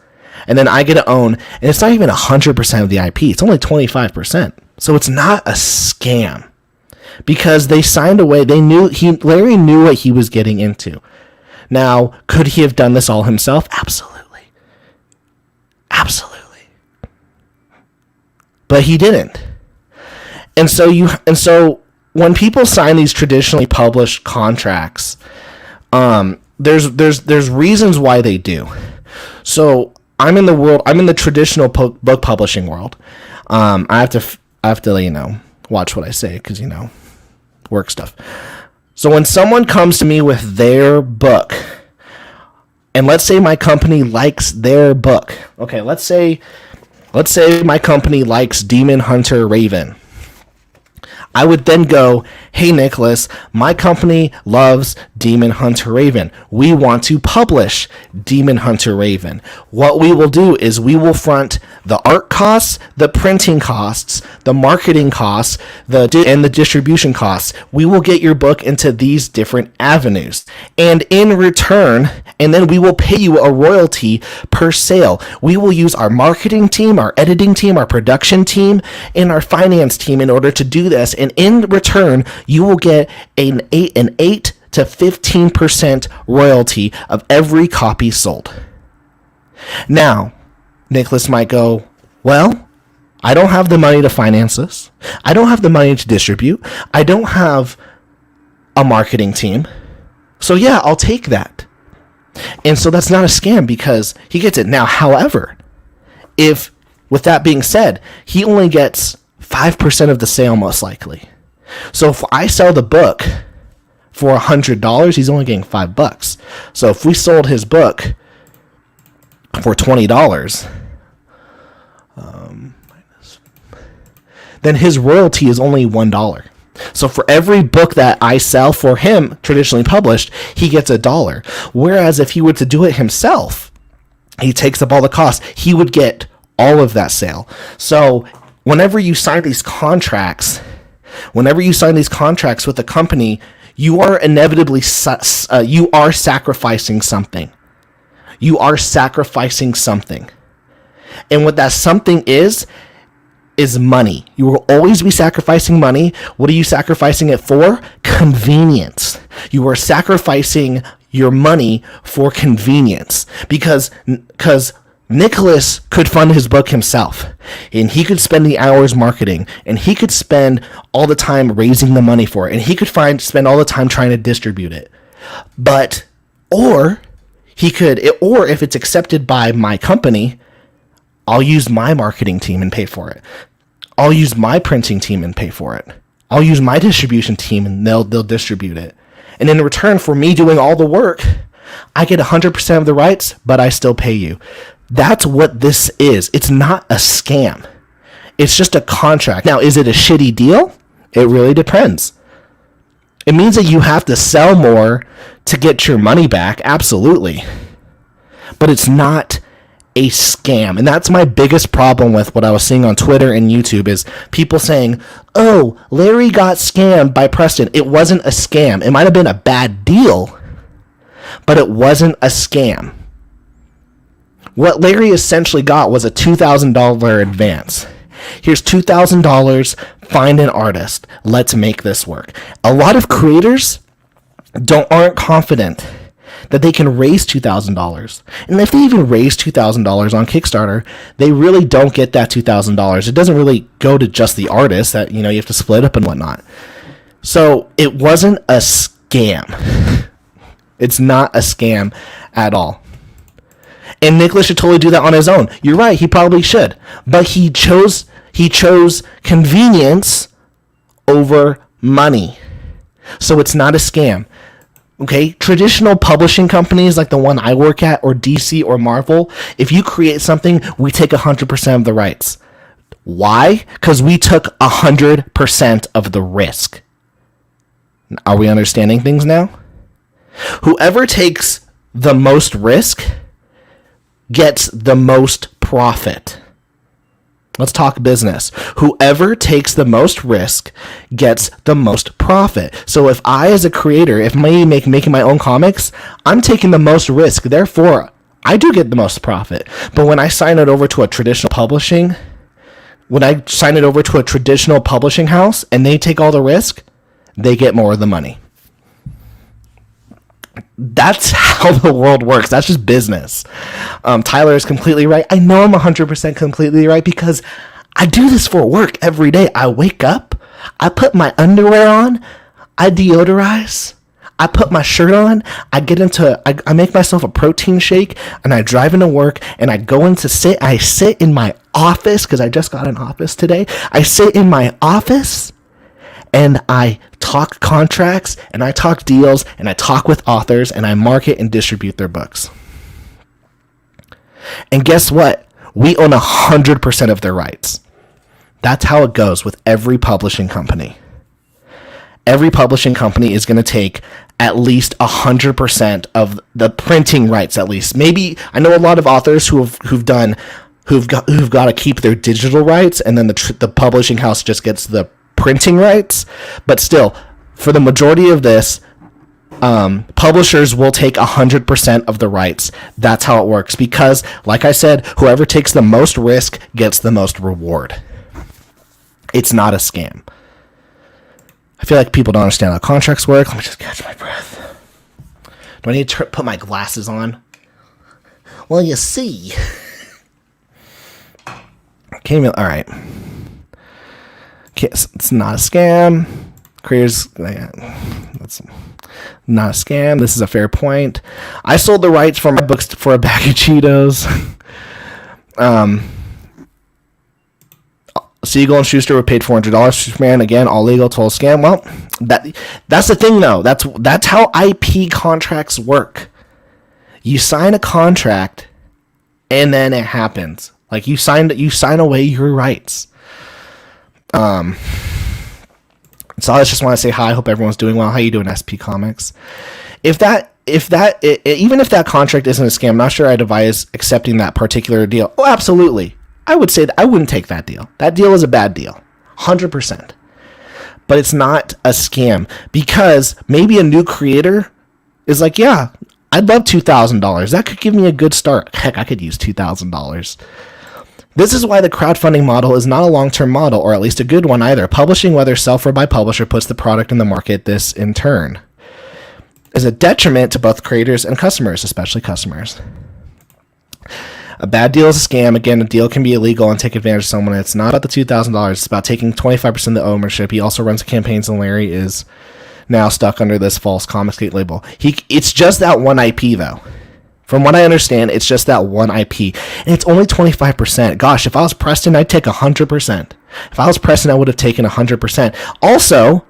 and then I get to own, and it's not even 100% of the IP. It's only 25%. So it's not a scam because they signed away. Larry knew what he was getting into. Now, could he have done this all himself? Absolutely. Absolutely. But he didn't. And so when people sign these traditionally published contracts, there's reasons why they do. So I'm in the traditional book publishing world. I have to watch what I say because work stuff. So when someone comes to me with their book, and let's say my company likes their book. Okay, let's say my company likes Demon Hunter Raven. I would then go, hey, Nicholas, my company loves Demon Hunter Raven. We want to publish Demon Hunter Raven. What we will do is we will front the art costs, the printing costs, the marketing costs, and the distribution costs. We will get your book into these different avenues. And in return, and then we will pay you a royalty per sale. We will use our marketing team, our editing team, our production team, and our finance team in order to do this. And in return, you will get an 8 to 15% royalty of every copy sold. Now, Nicholas might go, well, I don't have the money to finance this. I don't have the money to distribute. I don't have a marketing team. So yeah, I'll take that. And so that's not a scam because he gets it. Now, however, with that being said, he only gets 5% of the sale most likely. So if I sell the book for $100, he's only getting $5. So if we sold his book for $20, then his royalty is only $1. So for every book that I sell for him, traditionally published, he gets $1. Whereas if he were to do it himself, he takes up all the costs. He would get all of that sale. So whenever you sign these contracts with a company, you are inevitably you are sacrificing something. You are sacrificing something. And what that something is money. You will always be sacrificing money. What are you sacrificing it for? Convenience. You are sacrificing your money for convenience because Nicholas could fund his book himself, and he could spend the hours marketing, and he could spend all the time raising the money for it, and he could spend all the time trying to distribute it. Or if it's accepted by my company, I'll use my marketing team and pay for it. I'll use my printing team and pay for it. I'll use my distribution team and they'll distribute it. And in return for me doing all the work, I get 100% of the rights, but I still pay you. That's what this is. It's not a scam. It's just a contract. Now, is it a shitty deal? It really depends. It means that you have to sell more to get your money back. Absolutely. But it's not a scam. And that's my biggest problem with what I was seeing on Twitter and YouTube is people saying, oh, Larry got scammed by Preston. It wasn't a scam. It might have been a bad deal, but it wasn't a scam. What Larry essentially got was a $2,000 advance. Here's $2,000, find an artist. Let's make this work. A lot of creators aren't confident that they can raise $2,000. And if they even raise $2,000 on Kickstarter, they really don't get that $2,000. It doesn't really go to just the artist that, you have to split up and whatnot. So it wasn't a scam. It's not a scam at all. And Nicholas should totally do that on his own. You're right, he probably should. But he chose convenience over money. So it's not a scam. Okay, traditional publishing companies like the one I work at, or DC or Marvel, if you create something, we take 100% of the rights. Why? Because we took 100% of the risk. Are we understanding things now? Whoever takes the most risk gets the most profit. Let's talk business. Whoever takes the most risk gets the most profit. So if I, as a creator, if me making my own comics, I'm taking the most risk. Therefore, I do get the most profit. But when I sign it over to a traditional publishing house and they take all the risk, they get more of the money. That's how the world works. That's just business. Tyler is completely right. I know I'm 100% completely right because I do this for work every day. I wake up, I put my underwear on, I deodorize, I put my shirt on, I make myself a protein shake, and I drive into work, and I sit in my office, because I just got an office today. I sit in my office, and I talk contracts, and I talk deals, and I talk with authors, and I market and distribute their books. And guess what? We own 100% of their rights. That's how it goes with every publishing company. Every publishing company is going to take at least 100% of the printing rights, at least. Maybe, I know a lot of authors who've got to keep their digital rights, and then the publishing house just gets the printing rights. But still, for the majority of this, publishers will take 100% of the rights. That's how it works, because like I said, whoever takes the most risk gets the most reward. It's not a scam. I feel like people don't understand how contracts work. Let me just catch my breath. Do I need to put my glasses on? Well, you see. Okay, all right. Okay, it's not a scam. Creators, that's not a scam. This is a fair point. I sold the rights for my books for a bag of Cheetos. Siegel and Schuster were paid $400. Superman, again, all legal, total scam. Well, that's the thing, though. That's how IP contracts work. You sign a contract, and then it happens. Like you sign away your rights. So I just want to say hi. I hope everyone's doing well. How you doing, SP Comics? Even if that contract isn't a scam, I'm not sure I'd advise accepting that particular deal. Oh, absolutely. I would say that I wouldn't take that deal. That deal is a bad deal. 100%. But it's not a scam, because maybe a new creator is like, yeah, I'd love $2,000. That could give me a good start. Heck, I could use $2,000. This is why the crowdfunding model is not a long-term model, or at least a good one either. Publishing, whether self or by publisher, puts the product in the market. This, in turn, is a detriment to both creators and customers, especially customers. A bad deal is a scam. Again, a deal can be illegal and take advantage of someone. It's not about the $2,000. It's about taking 25% of the ownership. He also runs campaigns, and Larry is now stuck under this false Comicsgate label. It's just that one IP, though. From what I understand, it's just that one IP. And it's only 25%. Gosh, if I was Preston, I'd take 100%. If I was Preston, I would have taken 100%. Also,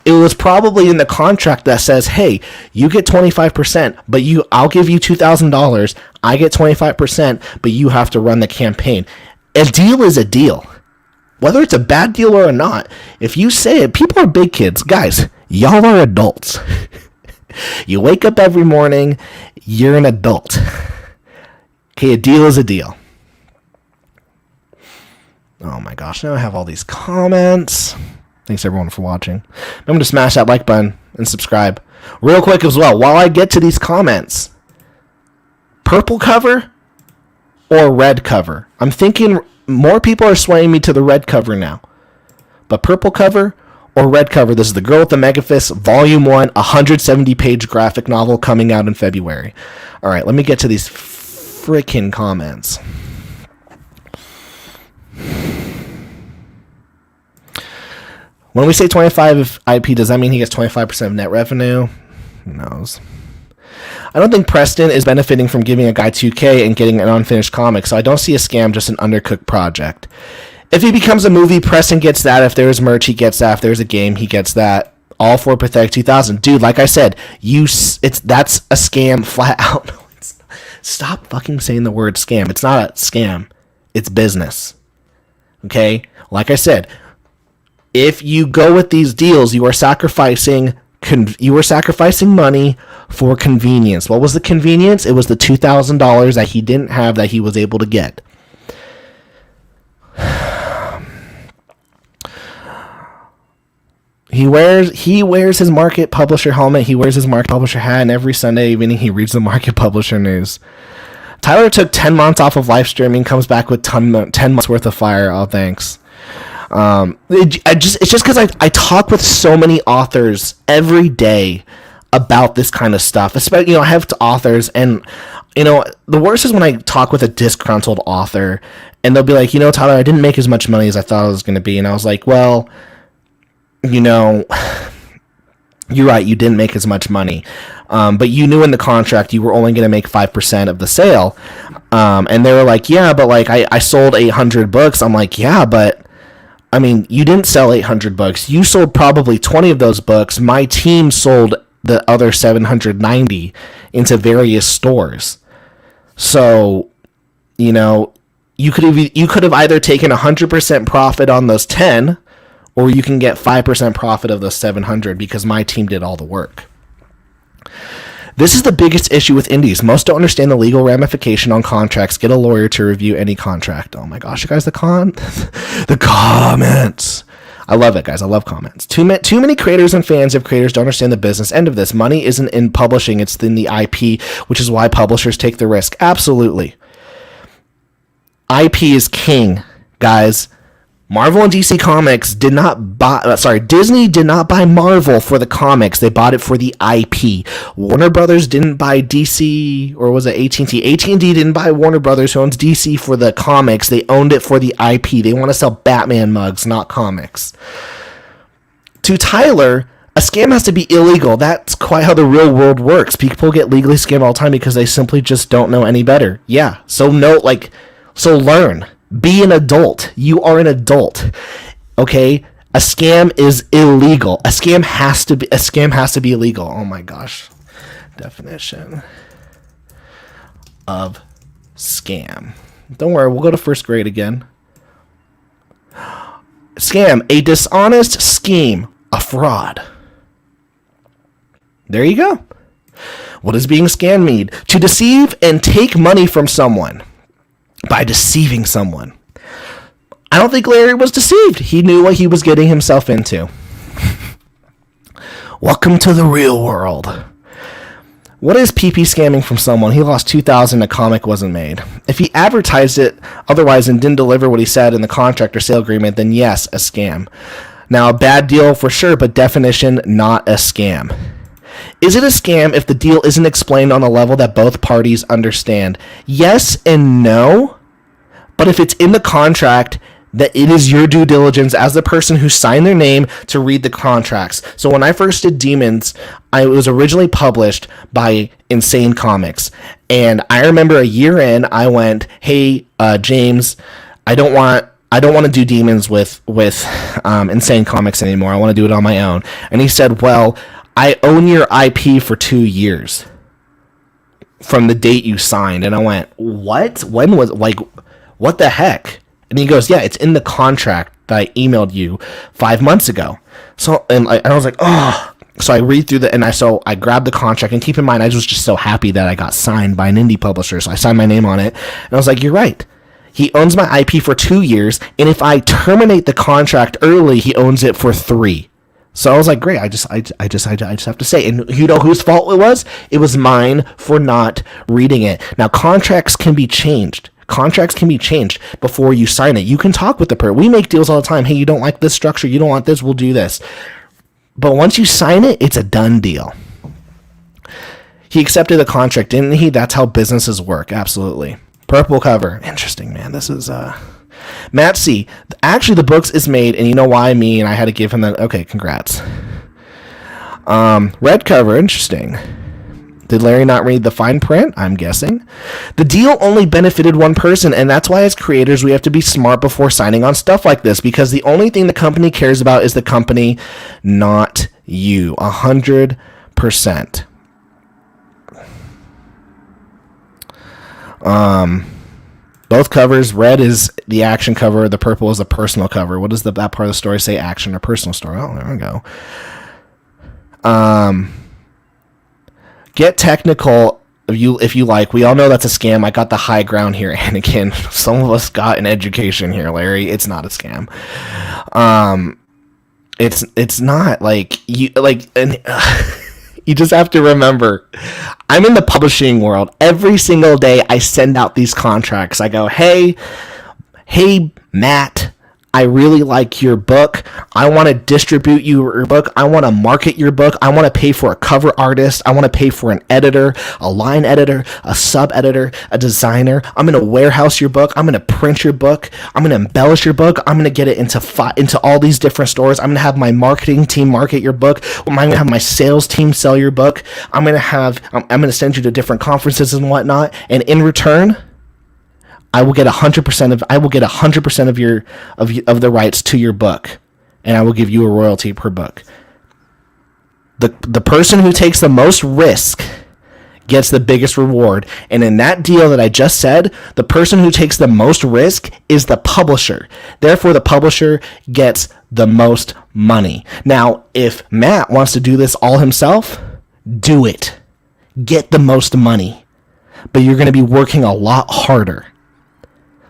it was probably in the contract that says, hey, you get 25%, but I'll give you $2,000. I get 25%, but you have to run the campaign. A deal is a deal. Whether it's a bad deal or not, if you say it, people are big kids. Guys, y'all are adults. You wake up every morning, you're an adult. Okay, a deal is a deal. Oh my gosh, now I have all these comments. Thanks everyone for watching. Remember to smash that like button and subscribe. Real quick as well, while I get to these comments, purple cover or red cover? I'm thinking more people are swaying me to the red cover now. But purple cover or red cover. This is The Girl with the Megafist, Volume 1, 170-page graphic novel coming out in February. All right, let me get to these freaking comments. When we say 25 IP, does that mean he gets 25% of net revenue? Who knows? I don't think Preston is benefiting from giving a guy $2K and getting an unfinished comic, so I don't see a scam, just an undercooked project. If he becomes a movie, Preston gets that. If there's merch, he gets that. If there's a game, he gets that. All for Pathetic 2000. Dude, like I said, that's a scam flat out. Stop fucking saying the word scam. It's not a scam. It's business. Okay? Like I said, if you go with these deals, you are sacrificing money for convenience. What was the convenience? It was the $2,000 that he didn't have that he was able to get. He wears his Market Publisher helmet. He wears his Market Publisher hat, and every Sunday evening he reads the Market Publisher news. Tyler took 10 months off of live streaming, comes back with 10 months worth of fire. Oh, thanks. It's just because I talk with so many authors every day about this kind of stuff. Especially, I have authors, and the worst is when I talk with a disgruntled author, and they'll be like, Tyler, I didn't make as much money as I thought I was going to be, and I was like, well, you're right, you didn't make as much money, but you knew in the contract you were only going to make 5% of the sale, and they were like, yeah, but like I sold 800 books. I'm like, yeah, but I mean, you didn't sell 800 books. You sold probably 20 of those books. My team sold the other 790 into various stores. So, you could have either taken 100% profit on those 10, or you can get 5% profit of those 700 because my team did all the work. This is the biggest issue with indies. Most don't understand the legal ramification on contracts. Get a lawyer to review any contract. Oh my gosh, you guys, the comments. I love it, guys. I love comments. Too many creators and fans of creators don't understand the business end of this. Money isn't in publishing, it's in the IP, which is why publishers take the risk. Absolutely. IP is king, guys. Marvel and DC Comics Disney did not buy Marvel for the comics. They bought it for the IP. Warner Brothers didn't buy DC, or was it AT&T? AT&T didn't buy Warner Brothers, who owns DC, for the comics. They owned it for the IP. They want to sell Batman mugs, not comics. To Tyler, a scam has to be illegal. That's quite how the real world works. People get legally scammed all the time because they simply just don't know any better. Yeah, so learn. Be an adult. You are an adult. Okay? A scam is illegal. A scam has to be illegal. Oh my gosh. Definition of scam. Don't worry, we'll go to first grade again. Scam, a dishonest scheme, a fraud. There you go. What does being scammed mean? To deceive and take money from someone. By deceiving someone. I don't think Larry was deceived. He knew what he was getting himself into. Welcome to the real world. What is PP scamming from someone? He lost $2,000, a comic wasn't made. If he advertised it otherwise and didn't deliver what he said in the contract or sale agreement, then yes, a scam. Now, a bad deal for sure, but definition, not a scam. Is it a scam if the deal isn't explained on a level that both parties understand? Yes and no, but if it's in the contract, that it is your due diligence as the person who signed their name to read the contracts. So when I first did Demons, I was originally published by Insane Comics, and I remember a year in, I went, "Hey, James, I don't want to do Demons with Insane Comics anymore. I want to do it on my own." And he said, "Well, I own your IP for 2 years from the date you signed." And I went, "What? When was, what the heck?" And he goes, "Yeah, it's in the contract that I emailed you 5 months ago." So, and I was like, "Oh." So I read through I grabbed the contract, and keep in mind, I was just so happy that I got signed by an indie publisher. So I signed my name on it, and I was like, "You're right. He owns my IP for 2 years, and if I terminate the contract early, he owns it for 3. So I was like, great. I just have to say, and you know whose fault it was? It was mine for not reading it. Now, contracts can be changed. Contracts can be changed before you sign it. You can talk with the person. We make deals all the time. Hey, you don't like this structure, you don't want this, we'll do this. But once you sign it, it's a done deal. He accepted the contract, didn't he? That's how businesses work. Absolutely. Purple cover. Interesting, man. This is Matt C. Actually, the books is made, and you know why me, and I had to give him that. Okay, congrats. Red cover. Interesting. Did Larry not read the fine print? I'm guessing. The deal only benefited one person, and that's why as creators we have to be smart before signing on stuff like this, because the only thing the company cares about is the company, not you. 100%. Both covers. Red is the action cover. The purple is the personal cover. What does that part of the story say? Action or personal story? Oh, there we go. Get technical if you like. We all know that's a scam. I got the high ground here, Anakin. Some of us got an education here, Larry. It's not a scam. It's not like you like. You just have to remember, I'm in the publishing world. Every single day I send out these contracts. I go, hey, Matt, I really like your book. I want to distribute your book. I want to market your book. I want to pay for a cover artist. I want to pay for an editor, a line editor, a sub-editor, a designer. I'm going to warehouse your book. I'm going to print your book. I'm going to embellish your book. I'm going to get it into all these different stores. I'm going to have my marketing team market your book. I'm going to have my sales team sell your book. I'm going to send you to different conferences and whatnot. And in return, I will get 100% of the rights to your book, and I will give you a royalty per book. The person who takes the most risk gets the biggest reward. And in that deal that I just said, the person who takes the most risk is the publisher. Therefore, the publisher gets the most money. Now, if Matt wants to do this all himself, do it. Get the most money. But you're going to be working a lot harder.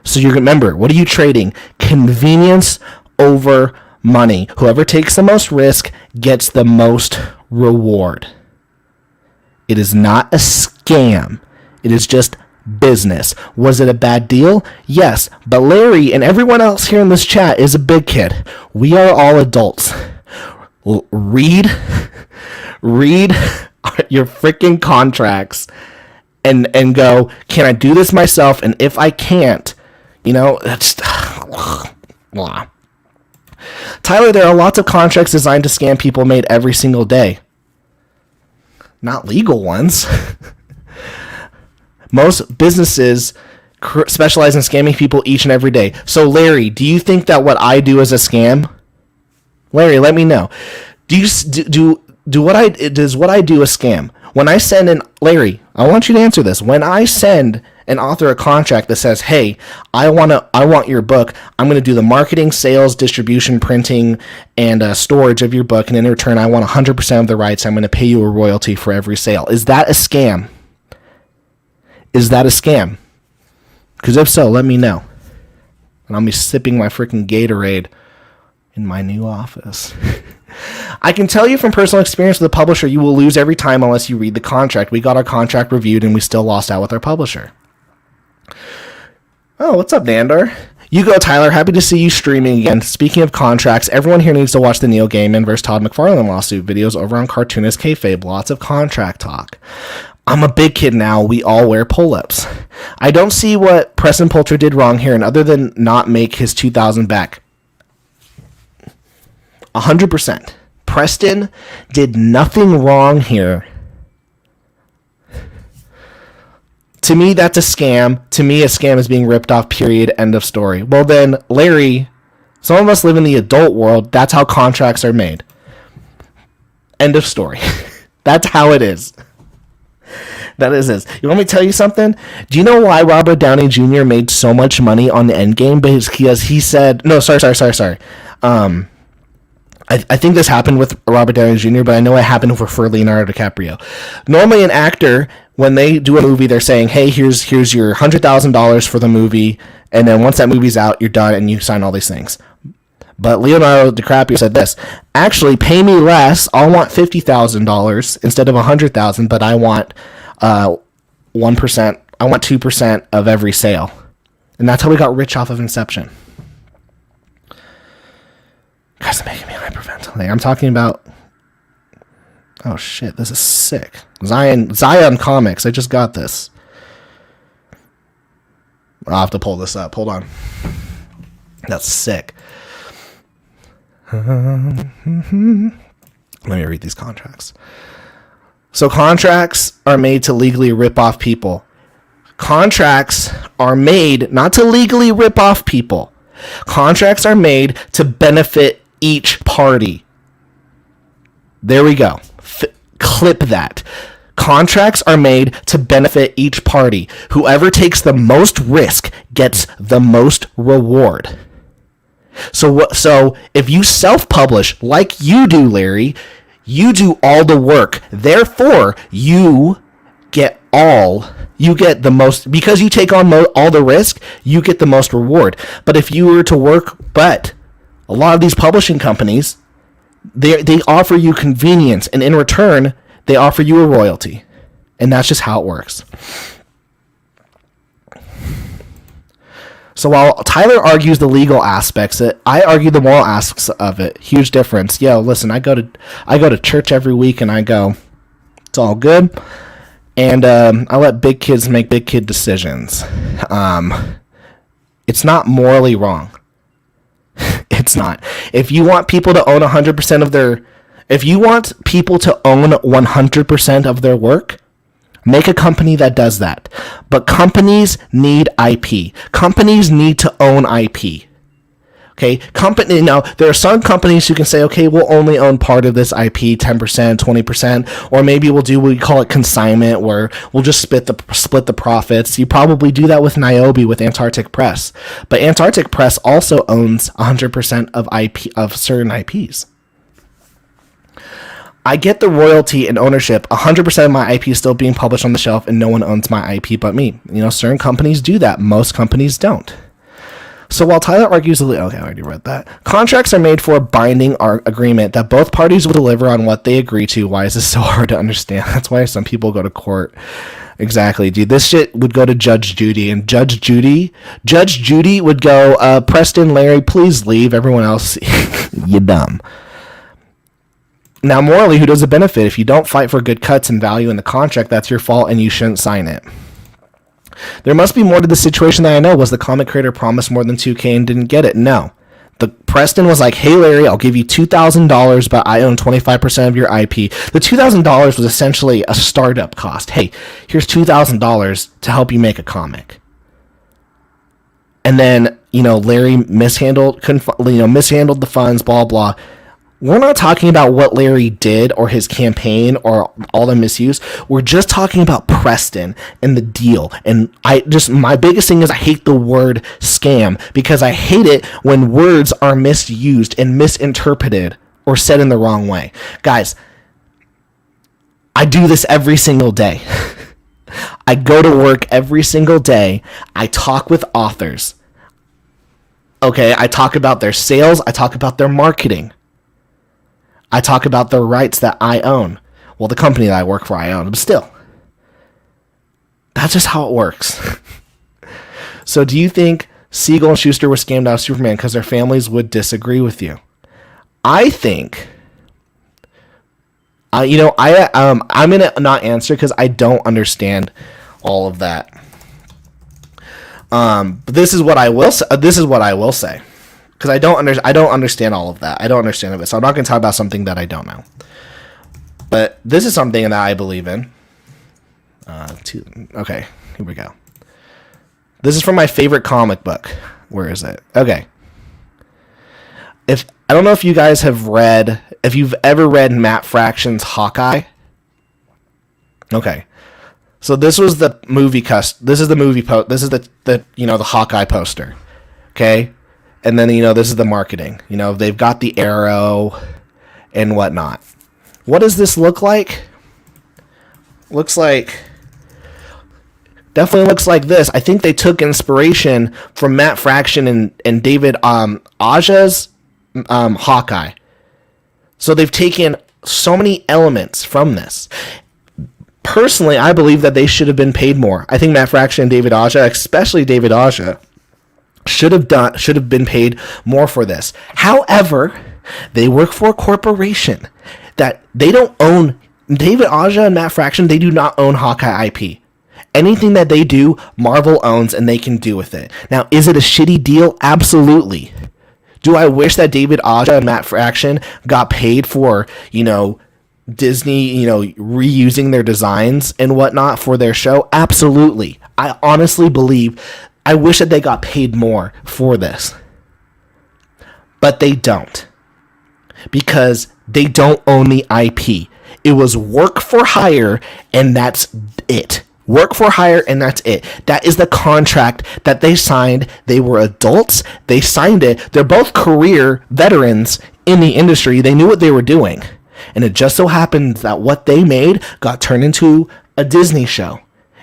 So you remember, what are you trading? Convenience over money. Whoever takes the most risk gets the most reward. It is not a scam. It is just business. Was it a bad deal? Yes. But Larry and everyone else here in this chat is a big kid. We are all adults. Read your freaking contracts and go, can I do this myself? And if I can't, that's blah. Tyler, there are lots of contracts designed to scam people made every single day. Not legal ones. Most businesses specialize in scamming people each and every day. So, Larry, do you think that what I do is a scam? Larry, let me know. Does what I do a scam? When I send Larry, I want you to answer this. When I send an author a contract that says, hey, I want your book, I'm going to do the marketing, sales, distribution, printing, and storage of your book, and in return, I want 100% of the rights, I'm going to pay you a royalty for every sale. Is that a scam? Is that a scam? Because if so, let me know. And I'll be sipping my freaking Gatorade in my new office. I can tell you from personal experience with the publisher, you will lose every time unless you read the contract. We got our contract reviewed and we still lost out with our publisher. Oh, what's up, Nandor? You go, Tyler. Happy to see you streaming again. Speaking of contracts, everyone here needs to watch the Neil Gaiman versus Todd McFarlane lawsuit videos over on Cartoonist Kayfabe. Lots of contract talk. I'm a big kid now. We all wear pull-ups. I don't see what Preston Poulter did wrong here, and other than not make his 2,000 back. 100%. Preston did nothing wrong here. To me, that's a scam. To me, a scam is being ripped off, period, end of story. Well then, Larry, some of us live in the adult world. That's how contracts are made. End of story. That's how it is. That is this. You want me to tell you something? Do you know why Robert Downey Jr. made so much money on the Endgame? Because he said... No, sorry. I think this happened with Robert Downey Jr., but I know it happened for Leonardo DiCaprio. Normally, an actor, when they do a movie, they're saying, hey, here's your $100,000 for the movie, and then once that movie's out, you're done, and you sign all these things. But Leonardo DiCaprio said this, actually, pay me less. I'll want $50,000 instead of $100,000, but I want 1%. I want 2% of every sale. And that's how we got rich off of Inception. Guys, making me hyperventilate. I'm talking about... Oh, shit. This is sick. Zion Comics. I just got this. I'll have to pull this up. Hold on. That's sick. Let me read these contracts. So contracts are made to legally rip off people. Contracts are made not to legally rip off people. Contracts are made to benefit each party. There we go. Clip that. Contracts are made to benefit each party. Whoever takes the most risk gets the most reward. So if you self-publish like you do, Larry, you do all the work. Therefore, you get the most, because you take on all the risk, you get the most reward. But if you were to work, but a lot of these publishing companies, they offer you convenience, and in return, they offer you a royalty. And that's just how it works. So while Tyler argues the legal aspects, I argue the moral aspects of it. Huge difference. Yo, listen, I go to church every week, and I go, it's all good. And I let big kids make big kid decisions. It's not morally wrong. It's not. If you want people to own 100% of their... If you want people to own 100% of their work, make a company that does that. But companies need IP. Companies need to own IP. Okay, now there are some companies who can say, okay, we'll only own part of this IP, 10%, 20%, or maybe we'll do what we call it consignment, where we'll just split the profits. You probably do that with Niobe, with Antarctic Press, but Antarctic Press also owns 100% of IP, of certain IPs. I get the royalty and ownership. 100% of my IP is still being published on the shelf, and no one owns my IP but me. You know, certain companies do that. Most companies don't. So while Tyler argues, okay, I already read that. Contracts are made for a binding agreement that both parties will deliver on what they agree to. Why is this so hard to understand? That's why some people go to court. Exactly, dude. This shit would go to Judge Judy, and Judge Judy would go, Preston, Larry, please leave. Everyone else, you dumb. Now, morally, who does it benefit? If you don't fight for good cuts and value in the contract, that's your fault, and you shouldn't sign it. There must be more to the situation that I know. Was the comic creator promised more than $2,000 and didn't get it? No. The Preston was like, hey, Larry, I'll give you $2,000, but I own 25% of your IP. The $2,000 was essentially a startup cost. Hey, here's $2,000 to help you make a comic. And then, Larry mishandled the funds, blah, blah. We're not talking about what Larry did or his campaign or all the misuse. We're just talking about Preston and the deal. And my biggest thing is I hate the word scam, because I hate it when words are misused and misinterpreted or said in the wrong way. Guys, I do this every single day. I go to work every single day. I talk with authors. Okay, I talk about their sales. I talk about their marketing. I talk about the rights that I own. Well, the company that I work for, I own. But still, that's just how it works. So do you think Siegel and Schuster were scammed out of Superman because their families would disagree with you? I think... I'm going to not answer because I don't understand all of that. But this is what I will say. Because I don't understand all of that. I don't understand of it. So I'm not going to talk about something that I don't know. But this is something that I believe in. Okay, here we go. This is from my favorite comic book. Where is it? Okay. I don't know if you guys if you've ever read Matt Fraction's Hawkeye. Okay. So this was the movie this is the Hawkeye poster. Okay? And then, this is the marketing. They've got the arrow and whatnot. What does this look like? Definitely looks like this. I think they took inspiration from Matt Fraction and David Aja's Hawkeye. So they've taken so many elements from this. Personally, I believe that they should have been paid more. I think Matt Fraction and David Aja, especially David Aja, should have been paid more for this. However, they work for a corporation that they don't own. David Aja and Matt Fraction, they do not own Hawkeye IP. Anything that they do, Marvel owns, and they can do with it. Now, is it a shitty deal? Absolutely. Do I wish that David Aja and Matt Fraction got paid for, Disney, reusing their designs and whatnot for their show? Absolutely. I honestly believe, I wish that they got paid more for this. But they don't. Because they don't own the IP. It was work for hire, and that's it. Work for hire, and that's it. That is the contract that they signed. They were adults. They signed it. They're both career veterans in the industry. They knew what they were doing. And it just so happened that what they made got turned into a Disney show.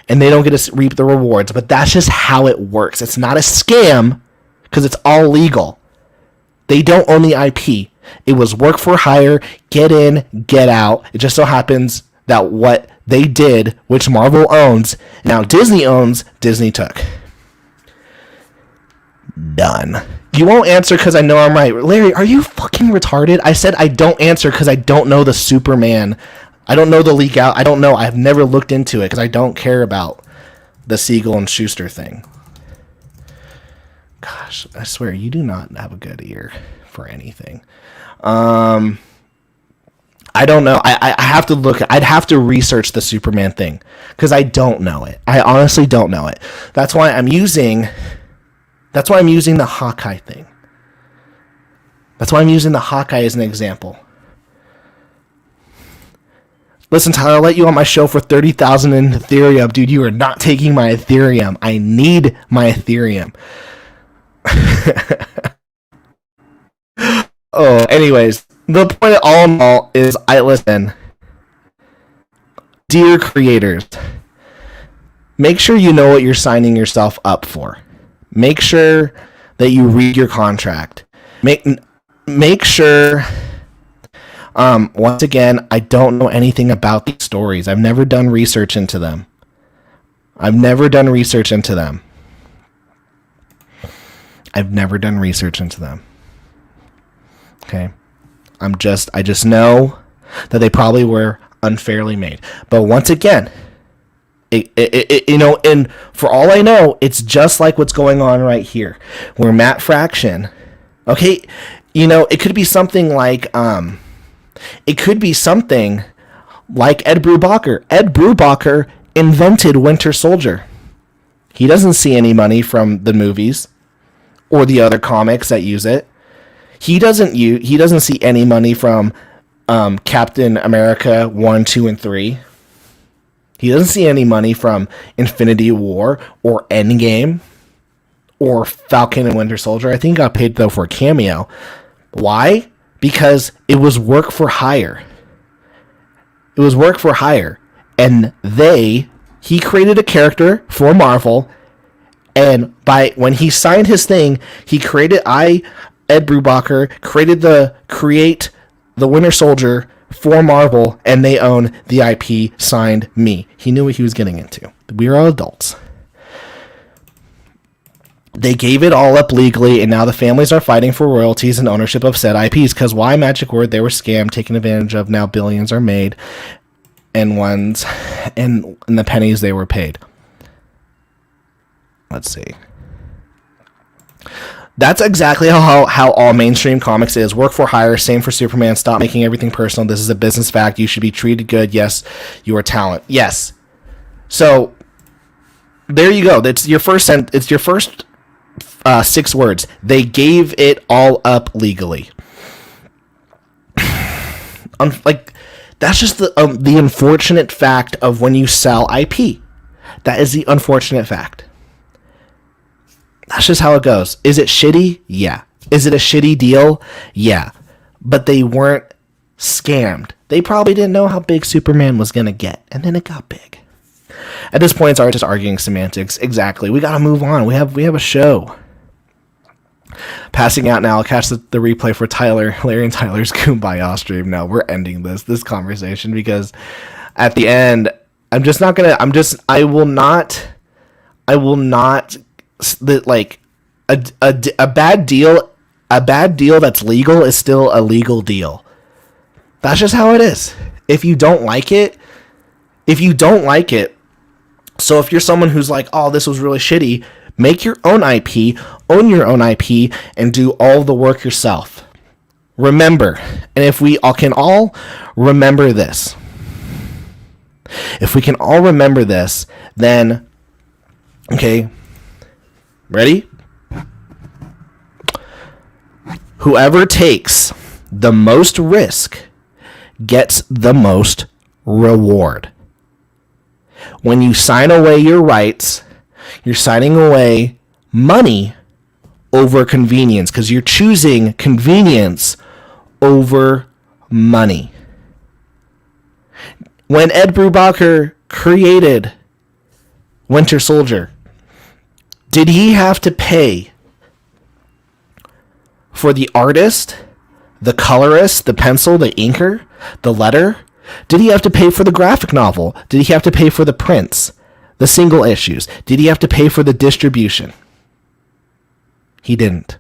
And they don't get to reap the rewards. But that's just how it works. It's not a scam because it's all legal. They don't own the IP. It was work for hire, get in, get out. It just so happens that what they did, which Marvel owns, now Disney owns, Disney took. Done. You won't answer because I know I'm right. Larry, are you fucking retarded? I said I don't answer because I don't know the Superman. I don't know the leak out. I don't know. I've never looked into it because I don't care about the Siegel and Schuster thing. Gosh, I swear, you do not have a good ear for anything. I don't know. I have to look. I'd have to research the Superman thing because I don't know it. I honestly don't know it. That's why I'm using the Hawkeye thing. That's why I'm using the Hawkeye as an example. Listen, Tyler, I'll let you on my show for 30,000 in Ethereum. Dude, you are not taking my Ethereum. I need my Ethereum. Oh, anyways, the point of all in all is, listen, dear creators, make sure you know what you're signing yourself up for. Make sure that you read your contract. Make sure, once again, I don't know anything about these stories. I've never done research into them. Okay. I just know that they probably were unfairly made. But once again, and for all I know, it's just like what's going on right here, where Matt Fraction, okay, it could be something like, Ed Brubaker. Ed Brubaker invented Winter Soldier. He doesn't see any money from the movies or the other comics that use it. He doesn't see any money from Captain America 1, 2, and 3. He doesn't see any money from Infinity War or Endgame or Falcon and Winter Soldier. I think he got paid, though, for a cameo. Why? Because it was work for hire. And he created a character for Marvel, and when he signed his thing, Ed Brubaker, create the Winter Soldier for Marvel, and they own the IP, signed me. He knew what he was getting into. We are all adults. They gave it all up legally, and now the families are fighting for royalties and ownership of said IPs, because why, magic word, they were scammed, taken advantage of, now billions are made, and the pennies they were paid. Let's see. That's exactly how all mainstream comics is. Work for hire, same for Superman. Stop making everything personal. This is a business fact. You should be treated good. Yes, you are talent. Yes. So there you go. It's your first 6 words. They gave it all up legally. That's just the unfortunate fact of when you sell IP. That is the unfortunate fact. That's just how it goes. Is it shitty? Yeah. Is it a shitty deal? Yeah. But they weren't scammed. They probably didn't know how big Superman was going to get. And then it got big. At this point, it's just arguing semantics. Exactly. We got to move on. We have a show. Passing out now. I'll catch the replay for Larry and Tyler's Kumbaya stream. No, we're ending this conversation because at the end, I will not a bad deal, that's legal is still a legal deal. That's just how it is. If you don't like it, so if you're someone who's like, oh, this was really shitty, make your own IP, own your own IP, and do all the work yourself. Remember, and if we all can all remember this, then, okay, ready? Whoever takes the most risk gets the most reward. When you sign away your rights, you're signing away money over convenience, because you're choosing convenience over money. When Ed Brubaker created Winter Soldier, did he have to pay for the artist, the colorist, the pencil, the inker, the letter? Did he have to pay for the graphic novel? Did he have to pay for the prints, the single issues? Did he have to pay for the distribution? He didn't.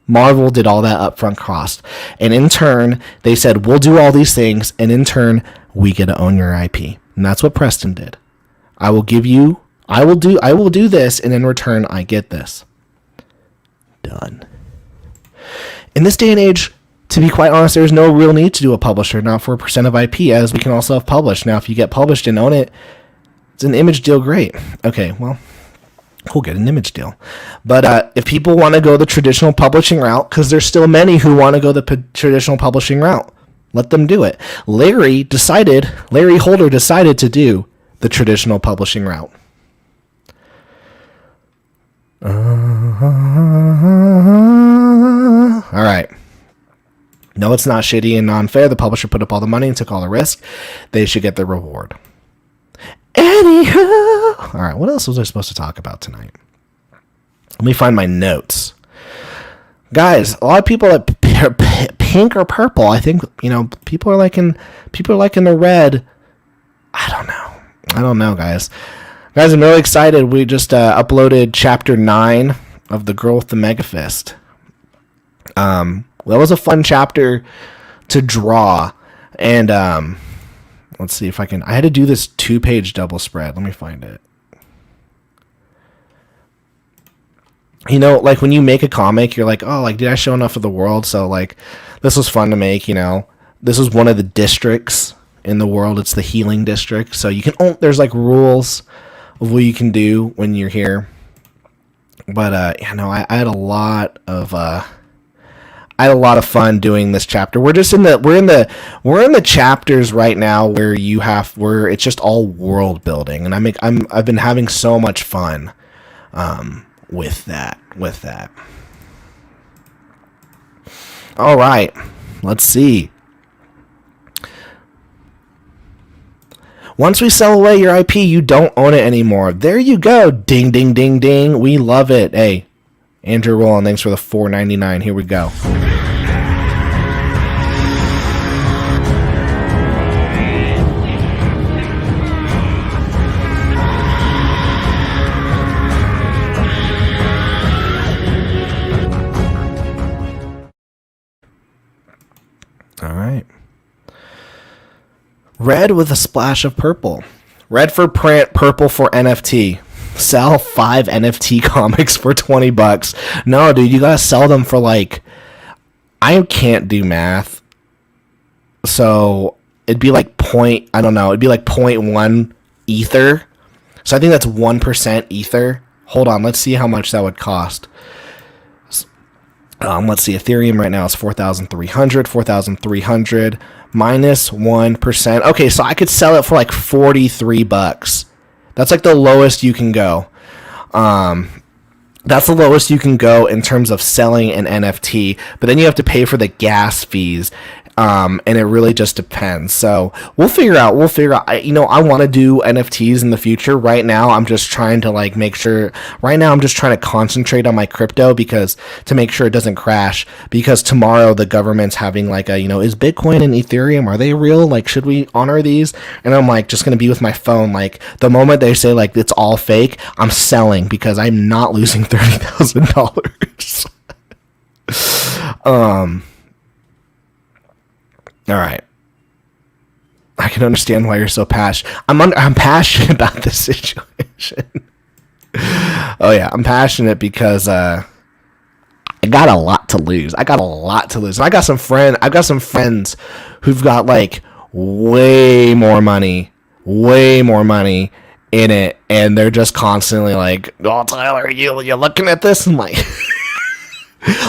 Marvel did all that upfront cost. And in turn, they said, we'll do all these things, and in turn, we get to own your IP. And that's what Preston did. I will do this, and in return, I get this. Done. In this day and age, to be quite honest, there's no real need to do a publisher, not for a percent of IP, as we can all self-publish. Now, if you get published and own it, it's an image deal, great. Okay, well, we'll get an image deal. But if people want to go the traditional publishing route, because there's still many who want to go the traditional publishing route, let them do it. Larry Holder decided to do the traditional publishing route. All right. No, it's not shitty and unfair. The publisher put up all the money and took all the risk. They should get their reward. Anywho. All right, what else was I supposed to talk about tonight? Let me find my notes. Guys, a lot of people like pink or purple. I think, people are liking the red. I don't know, guys. Guys, I'm really excited. We just uploaded chapter 9 of The Girl with the Mega Fist. That was a fun chapter to draw. And let's see if I had to do this 2-page double spread. Let me find it. Like when you make a comic, you're like, oh, like, did I show enough of the world? So, like, this was fun to make, This is one of the districts in the world. It's the healing district. So you can, there's like rules of what you can do when you're here. But, I had a lot of fun doing this chapter. We're in the chapters right now where it's just all world building, and I've been having so much fun with that. All right, let's see. Once we sell away your IP, you don't own it anymore. There you go. Ding, ding, ding, ding. We love it. Hey, Andrew Rowland, thanks for the $4.99. Here we go. All right. Red with a splash of purple. Red for print, purple for NFT. Sell 5 NFT comics for $20. No, dude, you gotta sell them for I can't do math. So it'd be like it'd be like 0.1 ether. So I think that's 1% ether. Hold on, let's see how much that would cost. Let's see, Ethereum right now is 4,300 minus 1%. Okay, so I could sell it for like $43. That's like the lowest you can go. That's the lowest you can go in terms of selling an NFT. But then you have to pay for the gas fees. And it really just depends. So we'll figure out. I want to do NFTs in the future. Right now, I'm just trying to like make sure. Right now, I'm just trying to concentrate on my crypto because to make sure it doesn't crash. Because tomorrow the government's having like is Bitcoin and Ethereum, are they real? Like, should we honor these? And I'm like just gonna be with my phone. Like the moment they say like it's all fake, I'm selling because I'm not losing $30,000. All right. I can understand why you're so passionate. I'm passionate about this situation. Oh yeah, I'm passionate because I got a lot to lose. And I got some friends who've got like way more money in it, and they're just constantly like, "Oh, Tyler, you looking at this?" And like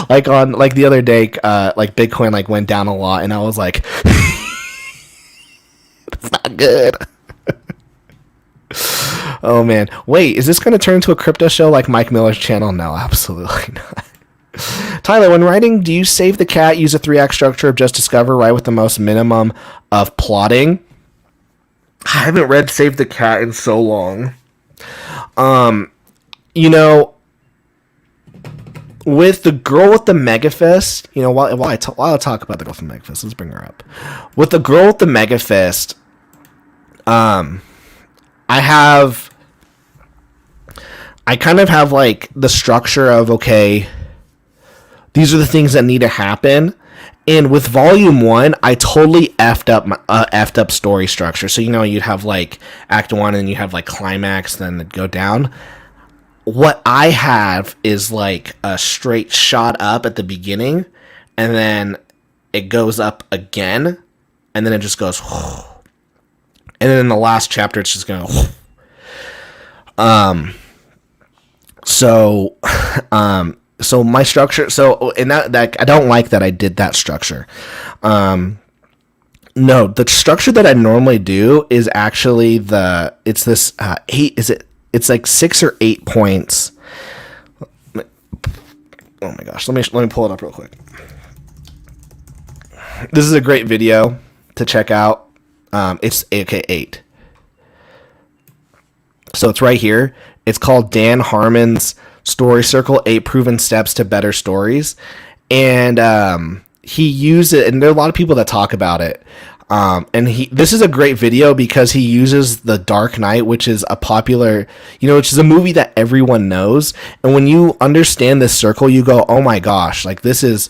like on like the other day, like Bitcoin like went down a lot, and I was like, "It's not good." Oh man, wait, is this going to turn into a crypto show like Mike Miller's channel? No, absolutely not. Tyler, when writing, do you save the cat, use a 3-act structure of just discover, write with the most minimum of plotting? I haven't read Save the Cat in so long. With the girl with the mega fist, while I talk about the girl with the mega fist, let's bring her up. With the girl with the mega fist, I kind of have like the structure of, okay, these are the things that need to happen. And with volume 1, I totally effed up story structure. So, you'd have like act 1 and you have like climax, then it'd go down. What I have is like a straight shot up at the beginning, and then it goes up again, and then it just goes, and then in the last chapter it's just going so my structure, and that I don't like that I did that structure. No, the structure that I normally do is actually it's like 6 or 8 points. Oh my gosh, let me pull it up real quick. This is a great video to check out. It's AK8. So it's right here. It's called Dan Harmon's Story Circle: 8 Proven Steps to Better Stories. And he used it, and there are a lot of people that talk about it. This is a great video because he uses The Dark Knight, which is a popular, which is a movie that everyone knows. And when you understand this circle, you go, oh my gosh, like this is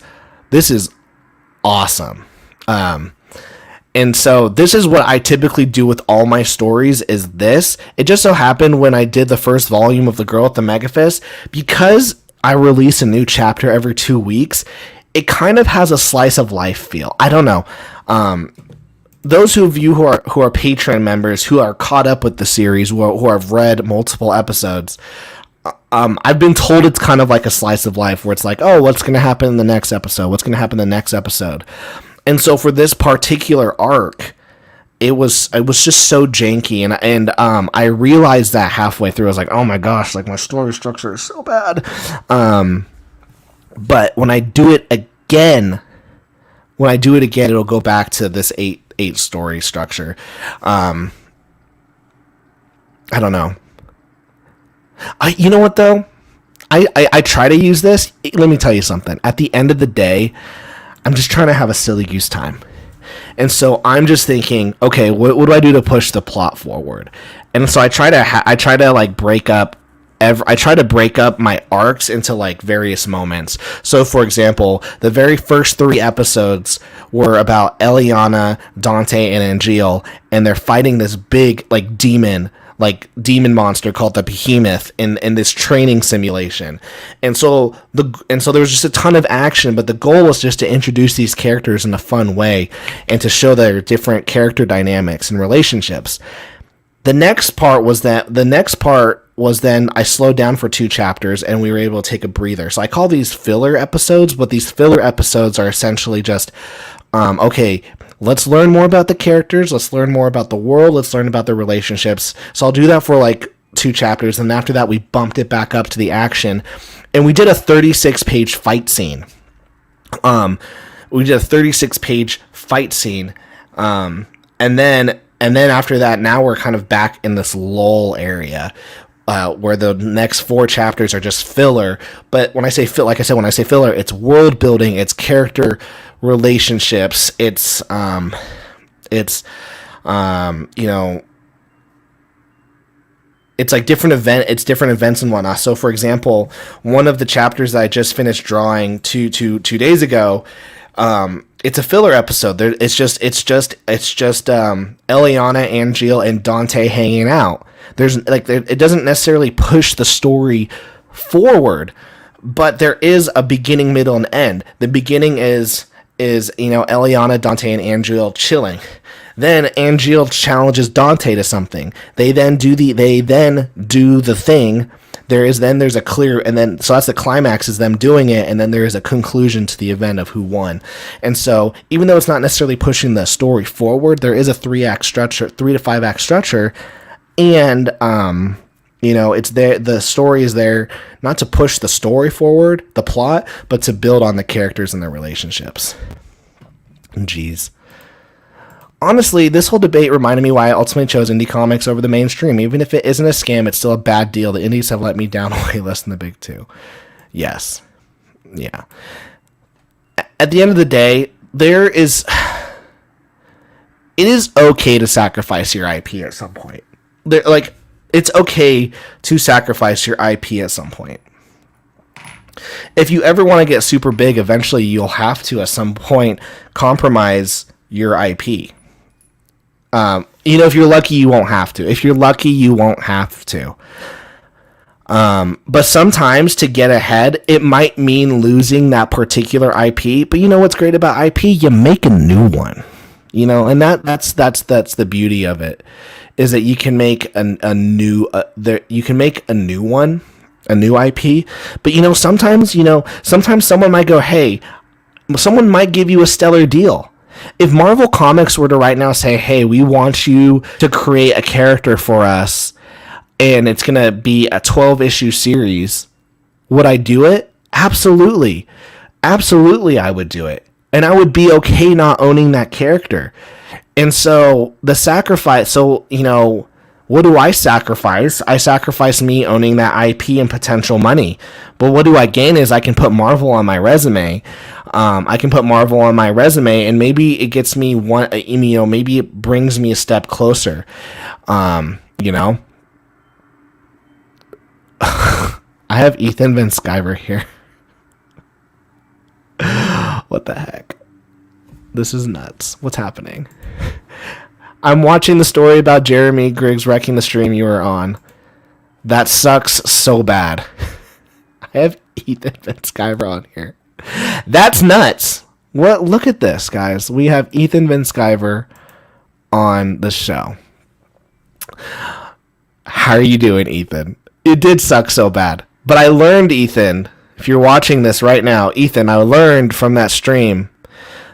awesome. And so this is what I typically do with all my stories is this. It just so happened when I did the first volume of The Girl with the Megafist, because I release a new chapter every 2 weeks, it kind of has a slice of life feel. I don't know. Those of you who are Patreon members who are caught up with the series, who have read multiple episodes, I've been told it's kind of like a slice of life where it's like, oh, what's going to happen in the next episode? What's going to happen in the next episode? And so for this particular arc, it was just so janky, and I realized that halfway through. I was like, oh my gosh, like my story structure is so bad. But when I do it again, it'll go back to this eight story structure. I don't know. You know what though? I try to use this. Let me tell you something. At the end of the day, I'm just trying to have a silly goose time. And so I'm just thinking, okay, what do I do to push the plot forward? And so I try to break up my arcs into like various moments. So for example, the very first 3 episodes were about Eliana, Dante, and Angeal, and they're fighting this big demon monster called the Behemoth in this training simulation. And so there was just a ton of action, but the goal was just to introduce these characters in a fun way and to show their different character dynamics and relationships. The next part was then I slowed down for 2 chapters and we were able to take a breather. So I call these filler episodes, but these filler episodes are essentially just, okay, let's learn more about the characters, let's learn more about the world, let's learn about the relationships. So I'll do that for 2 chapters, and after that we bumped it back up to the action. And we did a 36-page fight scene. we did a 36-page fight scene, and then after that, now we're kind of back in this lull area. Where the next 4 chapters are just filler. But when I say filler, it's world building, it's character relationships, it's it's like different events and whatnot. So for example, one of the chapters that I just finished drawing two days ago, it's a filler episode. It's just Eliana, Angeal, and Dante hanging out. It doesn't necessarily push the story forward, but there is a beginning, middle, and end. The beginning is Eliana, Dante, and Angeal chilling. Then Angeal challenges Dante to something. They then do the thing. There's a clear, and then so that's the climax, is them doing it, and then there is a conclusion to the event of who won. And so even though it's not necessarily pushing the story forward, there is a 3 to 5 act structure, and it's there. The story is there not to push the story forward, the plot, but to build on the characters and their relationships. Jeez. Honestly, this whole debate reminded me why I ultimately chose indie comics over the mainstream. Even if it isn't a scam, it's still a bad deal. The indies have let me down way less than the big 2. Yes. Yeah. At the end of the day, it is okay to sacrifice your IP at some point. It's okay to sacrifice your IP at some point. If you ever want to get super big, eventually you'll have to, at some point, compromise your IP. If you're lucky, you won't have to. If you're lucky, you won't have to. But sometimes to get ahead, it might mean losing that particular IP. But you know what's great about IP? You make a new one. And that's the beauty of it, is that you can make a new one, a new IP. But sometimes someone might go, hey, someone might give you a stellar deal. If Marvel Comics were to right now say, hey, we want you to create a character for us, and it's going to be a 12-issue series, would I do it? Absolutely. Absolutely, I would do it. And I would be okay not owning that character. And so the sacrifice, what do I sacrifice? I sacrifice me owning that IP and potential money. But what do I gain is I can put Marvel on my resume. And maybe it gets me maybe it brings me a step closer. I have Ethan Van Sciver here. What the heck? This is nuts. What's happening? I'm watching the story about Jeremy Griggs wrecking the stream you were on. That sucks so bad. I have Ethan Van Sciver on here. That's nuts. What? Look at this, guys. We have Ethan Van Sciver on the show. How are you doing, Ethan? It did suck so bad. But I learned, Ethan, if you're watching this right now, Ethan, I learned from that stream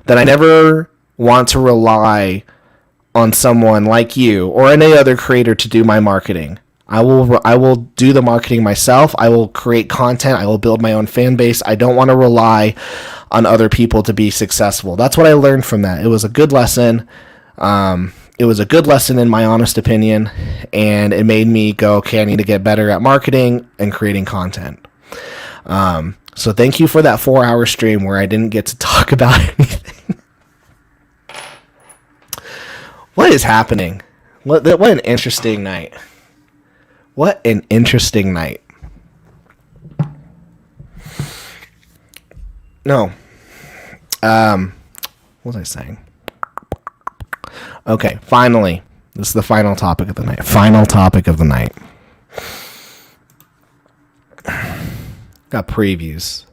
that I never want to rely on someone like you or any other creator to do my marketing. I will do the marketing myself. I will create content. I will build my own fan base. I don't want to rely on other people to be successful. That's what I learned from that. It was a good lesson. It was a good lesson in my honest opinion, and it made me go, okay, I need to get better at marketing and creating content. So thank you for that 4-hour stream where I didn't get to talk about anything. What is happening? What an interesting night. What an interesting night. No. What was I saying? Okay, finally. This is the final topic of the night. Final topic of the night. Got previews.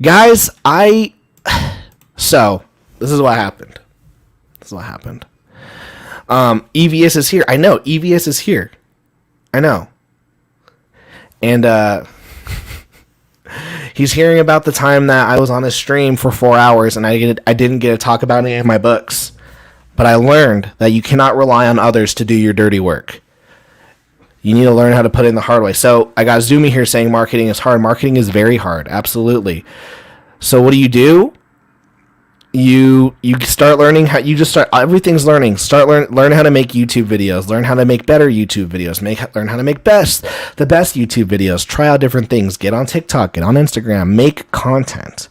Guys, So, this is what happened. EVS is here. I know, EVS is here. I know. And, he's hearing about the time that I was on his stream for 4 hours and I didn't get to talk about any of my books. But I learned that you cannot rely on others to do your dirty work. You need to learn how to put it in the hard way. So I got Zoomy here saying marketing is hard. Marketing is very hard. Absolutely. So what do? you start learning how you just start everything's learning. Learn how to make YouTube videos, learn how to make better YouTube videos, learn how to make the best YouTube videos, try out different things, get on TikTok, get on Instagram, make content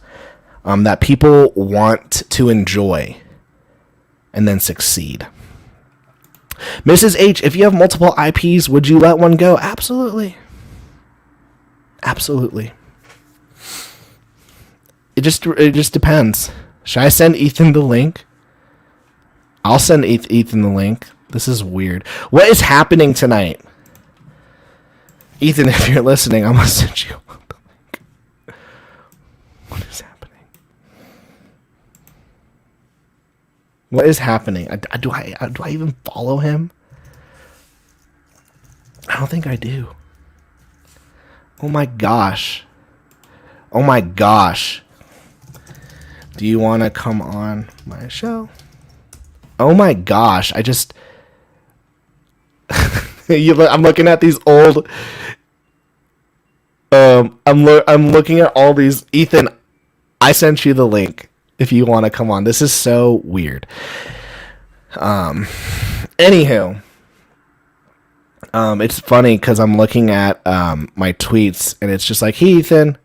that people want to enjoy and then succeed. Mrs. H, if you have multiple IPs, would you let one go? Absolutely. Absolutely. It just depends. Should I send Ethan the link? I'll send Ethan the link. This is weird. What is happening tonight? Ethan, if you're listening, I'm going to send you the link. What is happening? What is happening? Do I even follow him? I don't think I do. Oh my gosh. Oh my gosh. Do you want to come on my show? Oh my gosh. I'm looking at these old I'm looking at all these. Ethan, I sent you the link if you want to come on. This is so weird. Anywho, it's funny because I'm looking at my tweets and it's just like, hey Ethan.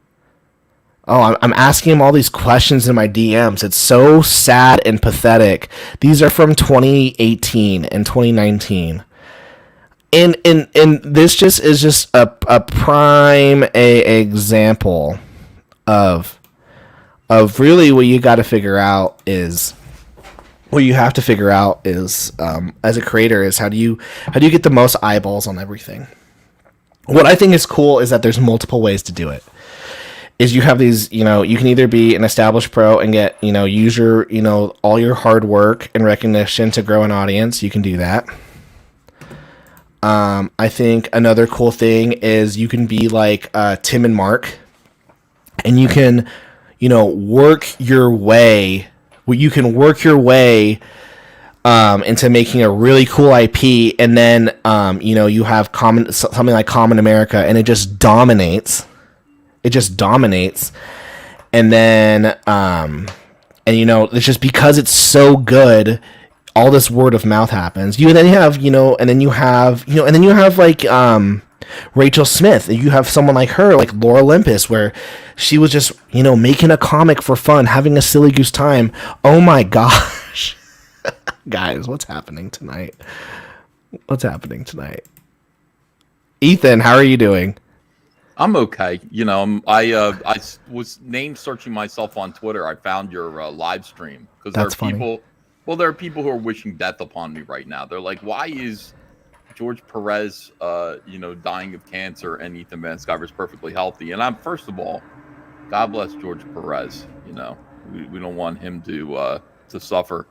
Oh, I'm asking him all these questions in my DMs. It's so sad and pathetic. These are from 2018 and 2019. And this just is just a prime example of really what you got to figure out is as a creator is how do you get the most eyeballs on everything. What I think is cool is that there's multiple ways to do it. Is you have these, you can either be an established pro and get, use your, all your hard work and recognition to grow an audience. You can do that. I think another cool thing is you can be like Tim and Mark, and you can, work your way. You can work your way into making a really cool IP, and then you have something like Common America, and it just dominates. And then it's just because it's so good, all this word of mouth happens. And then you have like Rachel Smith. You have someone like her, like Laura Olympus, where she was just making a comic for fun, having a silly goose time. Oh my gosh. Guys, what's happening tonight? Ethan, how are you doing? I'm okay. I was name searching myself on Twitter. I found your live stream because there are people who are wishing death upon me right now. They're like, why is George Perez, dying of cancer, and Ethan Van Sciver's perfectly healthy? And first of all, God bless George Perez. We don't want him to suffer.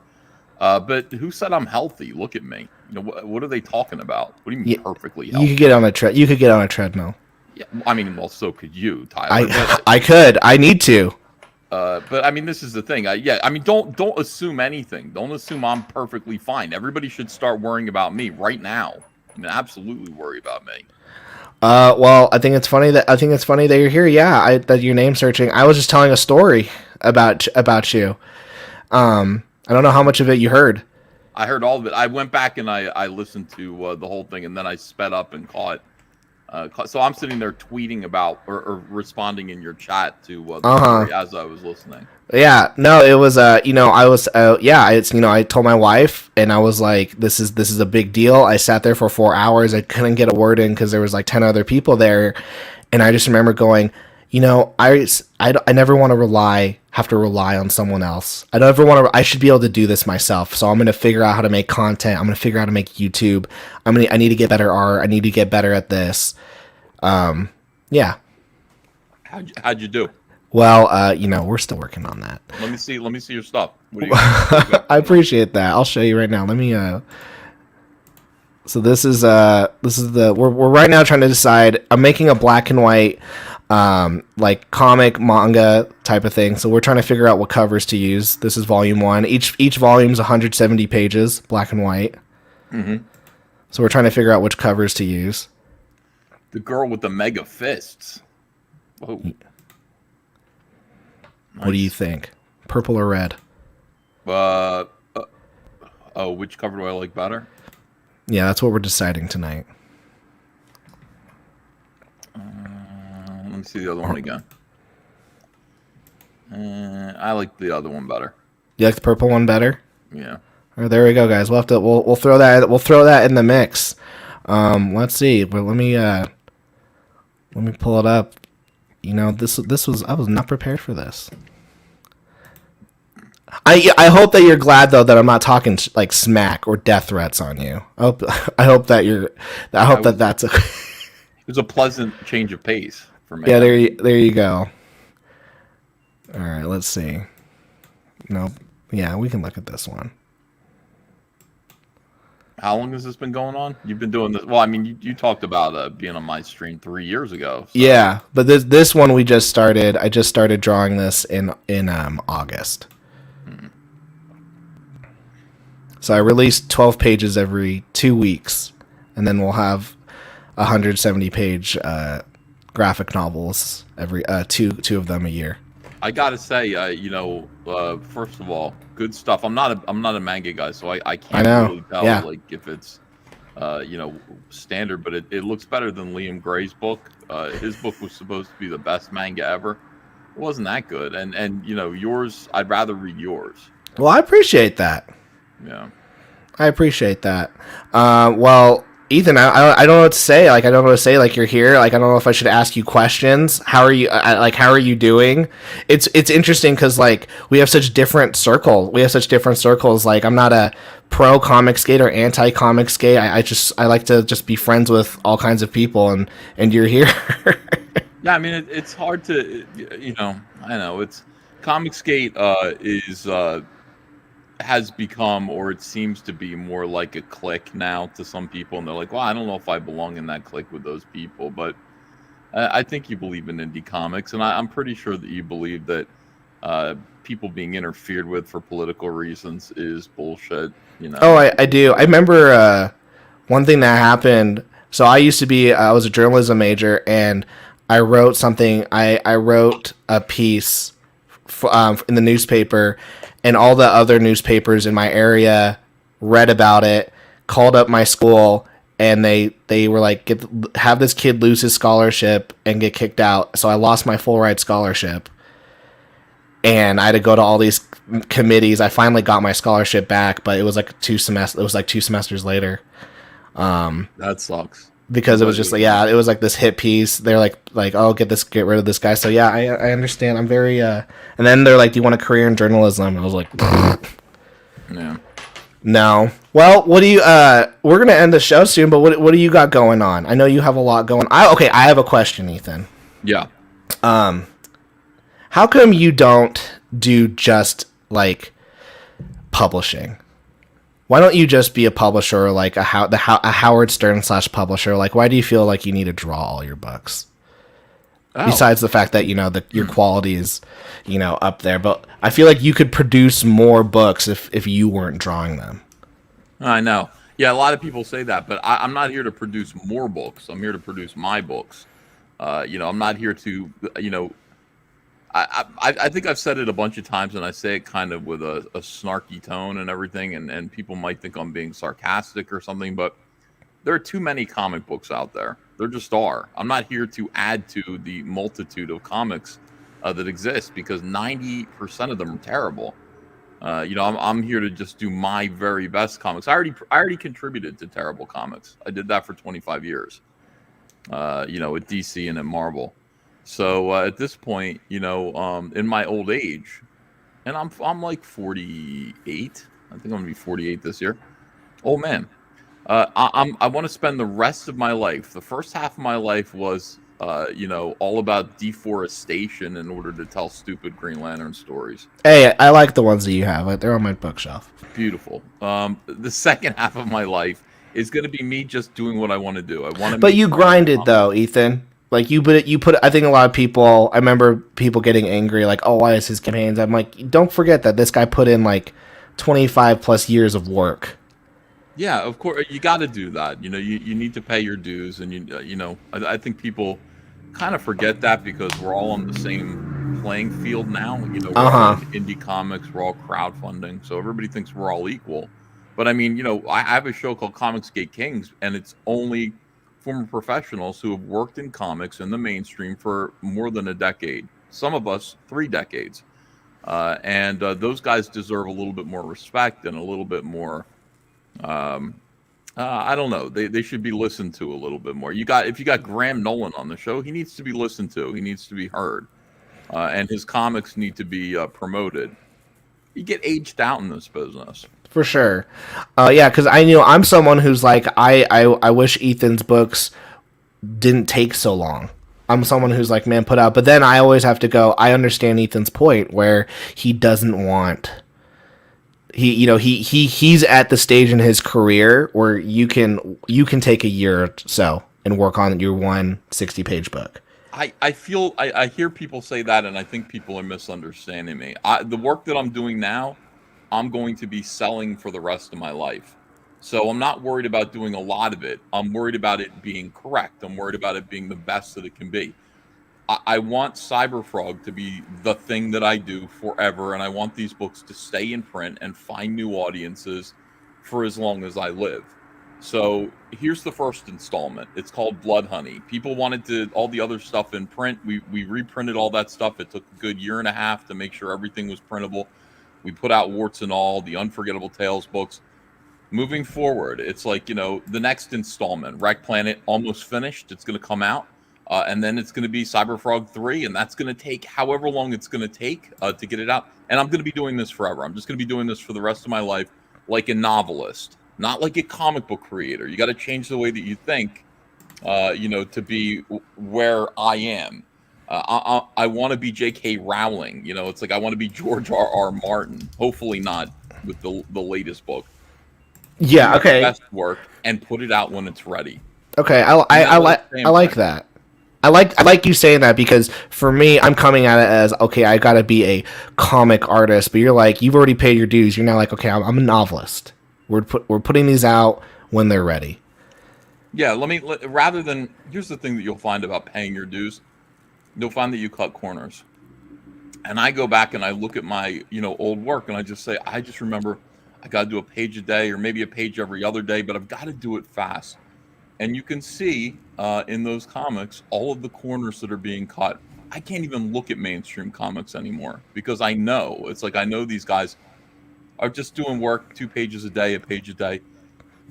But who said I'm healthy? Look at me. What are they talking about? What do you mean perfectly healthy? You could get on a treadmill. Yeah, I mean, well, so could you, Tyler. I could. I need to. But I mean, this is the thing. Don't assume anything. Don't assume I'm perfectly fine. Everybody should start worrying about me right now. Absolutely worry about me. Well, I think it's funny that you're here. Yeah, that you're name searching. I was just telling a story about you. I don't know how much of it you heard. I heard all of it. I went back and I listened to the whole thing, and then I sped up and caught. So I'm sitting there tweeting about or responding in your chat to the story as I was listening. Yeah, no, it was I told my wife and I was like, this is a big deal. I sat there for 4 hours. I couldn't get a word in because there was like 10 other people there, and I just remember going, I never want to have to rely on someone else. I should be able to do this myself. So I'm going to figure out how to make content. I'm going to figure out how to make YouTube. I need to get better art. I need to get better at this. Yeah. How'd you do? Well, we're still working on that. Let me see your stuff. What do you I appreciate that. I'll show you right now. Let me, so this is we're right now trying to decide. I'm making a black and white, like comic manga type of thing. So we're trying to figure out what covers to use. This is volume 1. Each volume's 170 pages, black and white. Mm-hmm. So we're trying to figure out which covers to use. The girl with the mega fists. Whoa. What do you think? Purple or red? Uh, uh, oh, which cover do I like better? Yeah, that's what we're deciding tonight. Let me see the other one again. I like the other one better. You like the purple one better? Yeah. Oh, there we go, guys. We'll throw that in the mix. Let's see. But let me pull it up. You know, I was not prepared for this. I hope that you're glad though that I'm not talking like smack or death threats on you. I hope that's a. It was a pleasant change of pace for me. Yeah, there you go. All right, let's see. Nope. Yeah, we can look at this one. How long has this been going on? You've been doing this. Well, I mean, you talked about being on my stream 3 years ago. So. Yeah, but this one we just started. I just started drawing this in August. So I release 12 pages every 2 weeks, and then we'll have 170-page graphic novels every two of them a year. I gotta say, first of all, good stuff. I'm not a manga guy, so I can't really tell like if it's standard, but it looks better than Liam Gray's book. His book was supposed to be the best manga ever. It wasn't that good, and yours. I'd rather read yours. Well, I appreciate that. Yeah, I appreciate that. Well, Ethan, I don't know what to say. Like, I don't know what to say. Like, you're here. Like, I don't know if I should ask you questions. How are you? How are you doing? It's interesting because like we have such different circles. Like, I'm not a pro comic skate or anti comic skate. I like to just be friends with all kinds of people, and you're here. Yeah, I mean it's hard to I know it's comic skate has become, or it seems to be, more like a clique now to some people, and they're like, well, I don't know if I belong in that clique with those people, but I think you believe in indie comics, and I'm pretty sure that you believe that people being interfered with for political reasons is bullshit. Oh, I do. I remember one thing that happened. So I was a journalism major, and I wrote something. I wrote a piece in the newspaper, and all the other newspapers in my area read about it, called up my school, and they were like, have this kid lose his scholarship and get kicked out. So I lost my full ride scholarship, and I had to go to all these committees. I finally got my scholarship back, but it was like 2 semesters later. That sucks. Because it was just like, it was like this hit piece. They're like, oh, get rid of this guy. So yeah, I understand. I'm very, and then they're like, do you want a career in journalism? And I was like, yeah, no. Well, what do you? We're gonna end the show soon, but what do you got going on? I know you have a lot going. I have a question, Ethan. Yeah. How come you don't do just like publishing? Why don't you just be a publisher, like a Howard Stern / publisher? Like, why do you feel like you need to draw all your books? Oh. Besides the fact that your quality is up there, but I feel like you could produce more books if you weren't drawing them. I know. Yeah, a lot of people say that, but I'm not here to produce more books. I'm here to produce my books. I'm not here to I think I've said it a bunch of times, and I say it kind of with a snarky tone and everything, and people might think I'm being sarcastic or something, but there are too many comic books out there. There just are. I'm not here to add to the multitude of comics that exist, because 90% of them are terrible. I'm here to just do my very best comics. I already contributed to terrible comics. I did that for 25 years. At DC and at Marvel. So at this point, in my old age, and I'm like 48. I think I'm gonna be 48 this year. Old man. I want to spend the rest of my life. The first half of my life was, all about deforestation in order to tell stupid Green Lantern stories. Hey, I like the ones that you have. They're on my bookshelf. Beautiful. The second half of my life is going to be me just doing what I want to do. I want to. But you grinded though, Ethan. Like you put. I think a lot of people. I remember people getting angry, like, "Oh, why is his campaigns?" I'm like, don't forget that this guy put in like 25 plus years of work. Yeah, of course you got to do that. You need to pay your dues, and I think people kind of forget that because we're all on the same playing field now. We're all Uh-huh. in indie comics, we're all crowdfunding, so everybody thinks we're all equal. But I mean, I have a show called Comicsgate Kings, and it's only former professionals who have worked in comics in the mainstream for more than a decade. Some of us 3 decades, and those guys deserve a little bit more respect and a little bit more. Um, I don't know. They should be listened to a little bit more. If you got Graham Nolan on the show, he needs to be listened to. He needs to be heard, and his comics need to be promoted. You get aged out in this business. For sure. Yeah, because I'm someone who's like I wish Ethan's books didn't take so long. I'm someone who's like, man, put out. But then I always have to go. I understand Ethan's point where he doesn't want. He's at the stage in his career where you can take a year or so and work on your 160-page book. I hear people say that, and I think people are misunderstanding me. The work that I'm doing now, I'm going to be selling for the rest of my life. So I'm not worried about doing a lot of it. I'm worried about it being correct. I'm worried about it being the best that it can be. I want Cyberfrog to be the thing that I do forever, and I want these books to stay in print and find new audiences for as long as I live. So here's the first installment. It's called Blood Honey. People wanted all the other stuff in print. We reprinted all that stuff. It took a good year and a half to make sure everything was printable. We put out Warts and All, the Unforgettable Tales books. Moving forward, it's like, the next installment, Wreck Planet, almost finished. It's going to come out. And then it's going to be Cyberfrog 3, and that's going to take however long it's going to take to get it out. And I'm going to be doing this forever. I'm just going to be doing this for the rest of my life like a novelist, not like a comic book creator. You got to change the way that you think, to be where I am. I want to be J.K. Rowling. It's like I want to be George R.R. Martin. Hopefully not with the latest book. Yeah. Okay. Best work and put it out when it's ready. Okay. I like that. I like you saying that because for me, I'm coming at it as, okay, I gotta be a comic artist, but you're like, you've already paid your dues. You're now like, okay, I'm a novelist. We're putting these out when they're ready. Yeah, rather than, here's the thing that you'll find about paying your dues. You'll find that you cut corners. And I go back and I look at my, old work, and I just say, I just remember I got to do a page a day or maybe a page every other day, but I've got to do it fast. And you can see in those comics all of the corners that are being cut. I can't even look at mainstream comics anymore because I know these guys are just doing work 2 pages a day, a page a day.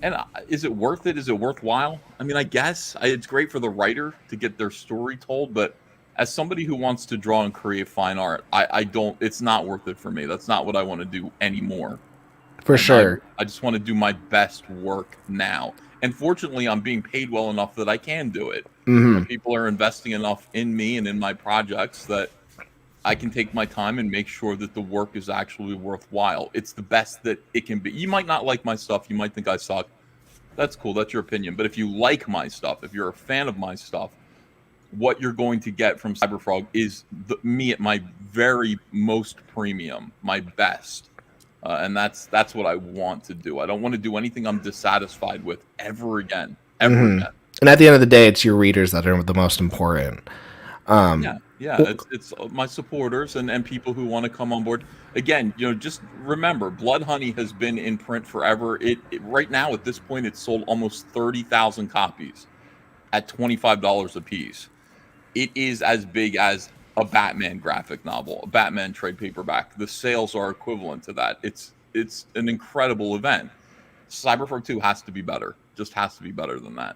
And is it worth it? Is it worthwhile? I mean, I guess it's great for the writer to get their story told, but as somebody who wants to draw and create fine art, I don't. It's not worth it for me. That's not what I want to do anymore. For sure. I just want to do my best work now. And fortunately, I'm being paid well enough that I can do it. Mm-hmm. People are investing enough in me and in my projects that I can take my time and make sure that the work is actually worthwhile. It's the best that it can be. You might not like my stuff. You might think I suck. That's cool. That's your opinion. But if you like my stuff, if you're a fan of my stuff, what you're going to get from Cyberfrog is me at my very most premium, my best. And that's what I want to do. I don't want to do anything I'm dissatisfied with ever again. Again. And at the end of the day, it's your readers that are the most important. Yeah. It's my supporters and people who want to come on board. Again, just remember, Blood Honey has been in print forever. It right now at this point, it's sold almost 30,000 copies at $25 a piece. It is as big as a Batman graphic novel, a Batman trade paperback. The sales are equivalent to that. It's an incredible event. Cyberpunk 2 has to be better. Just has to be better than that.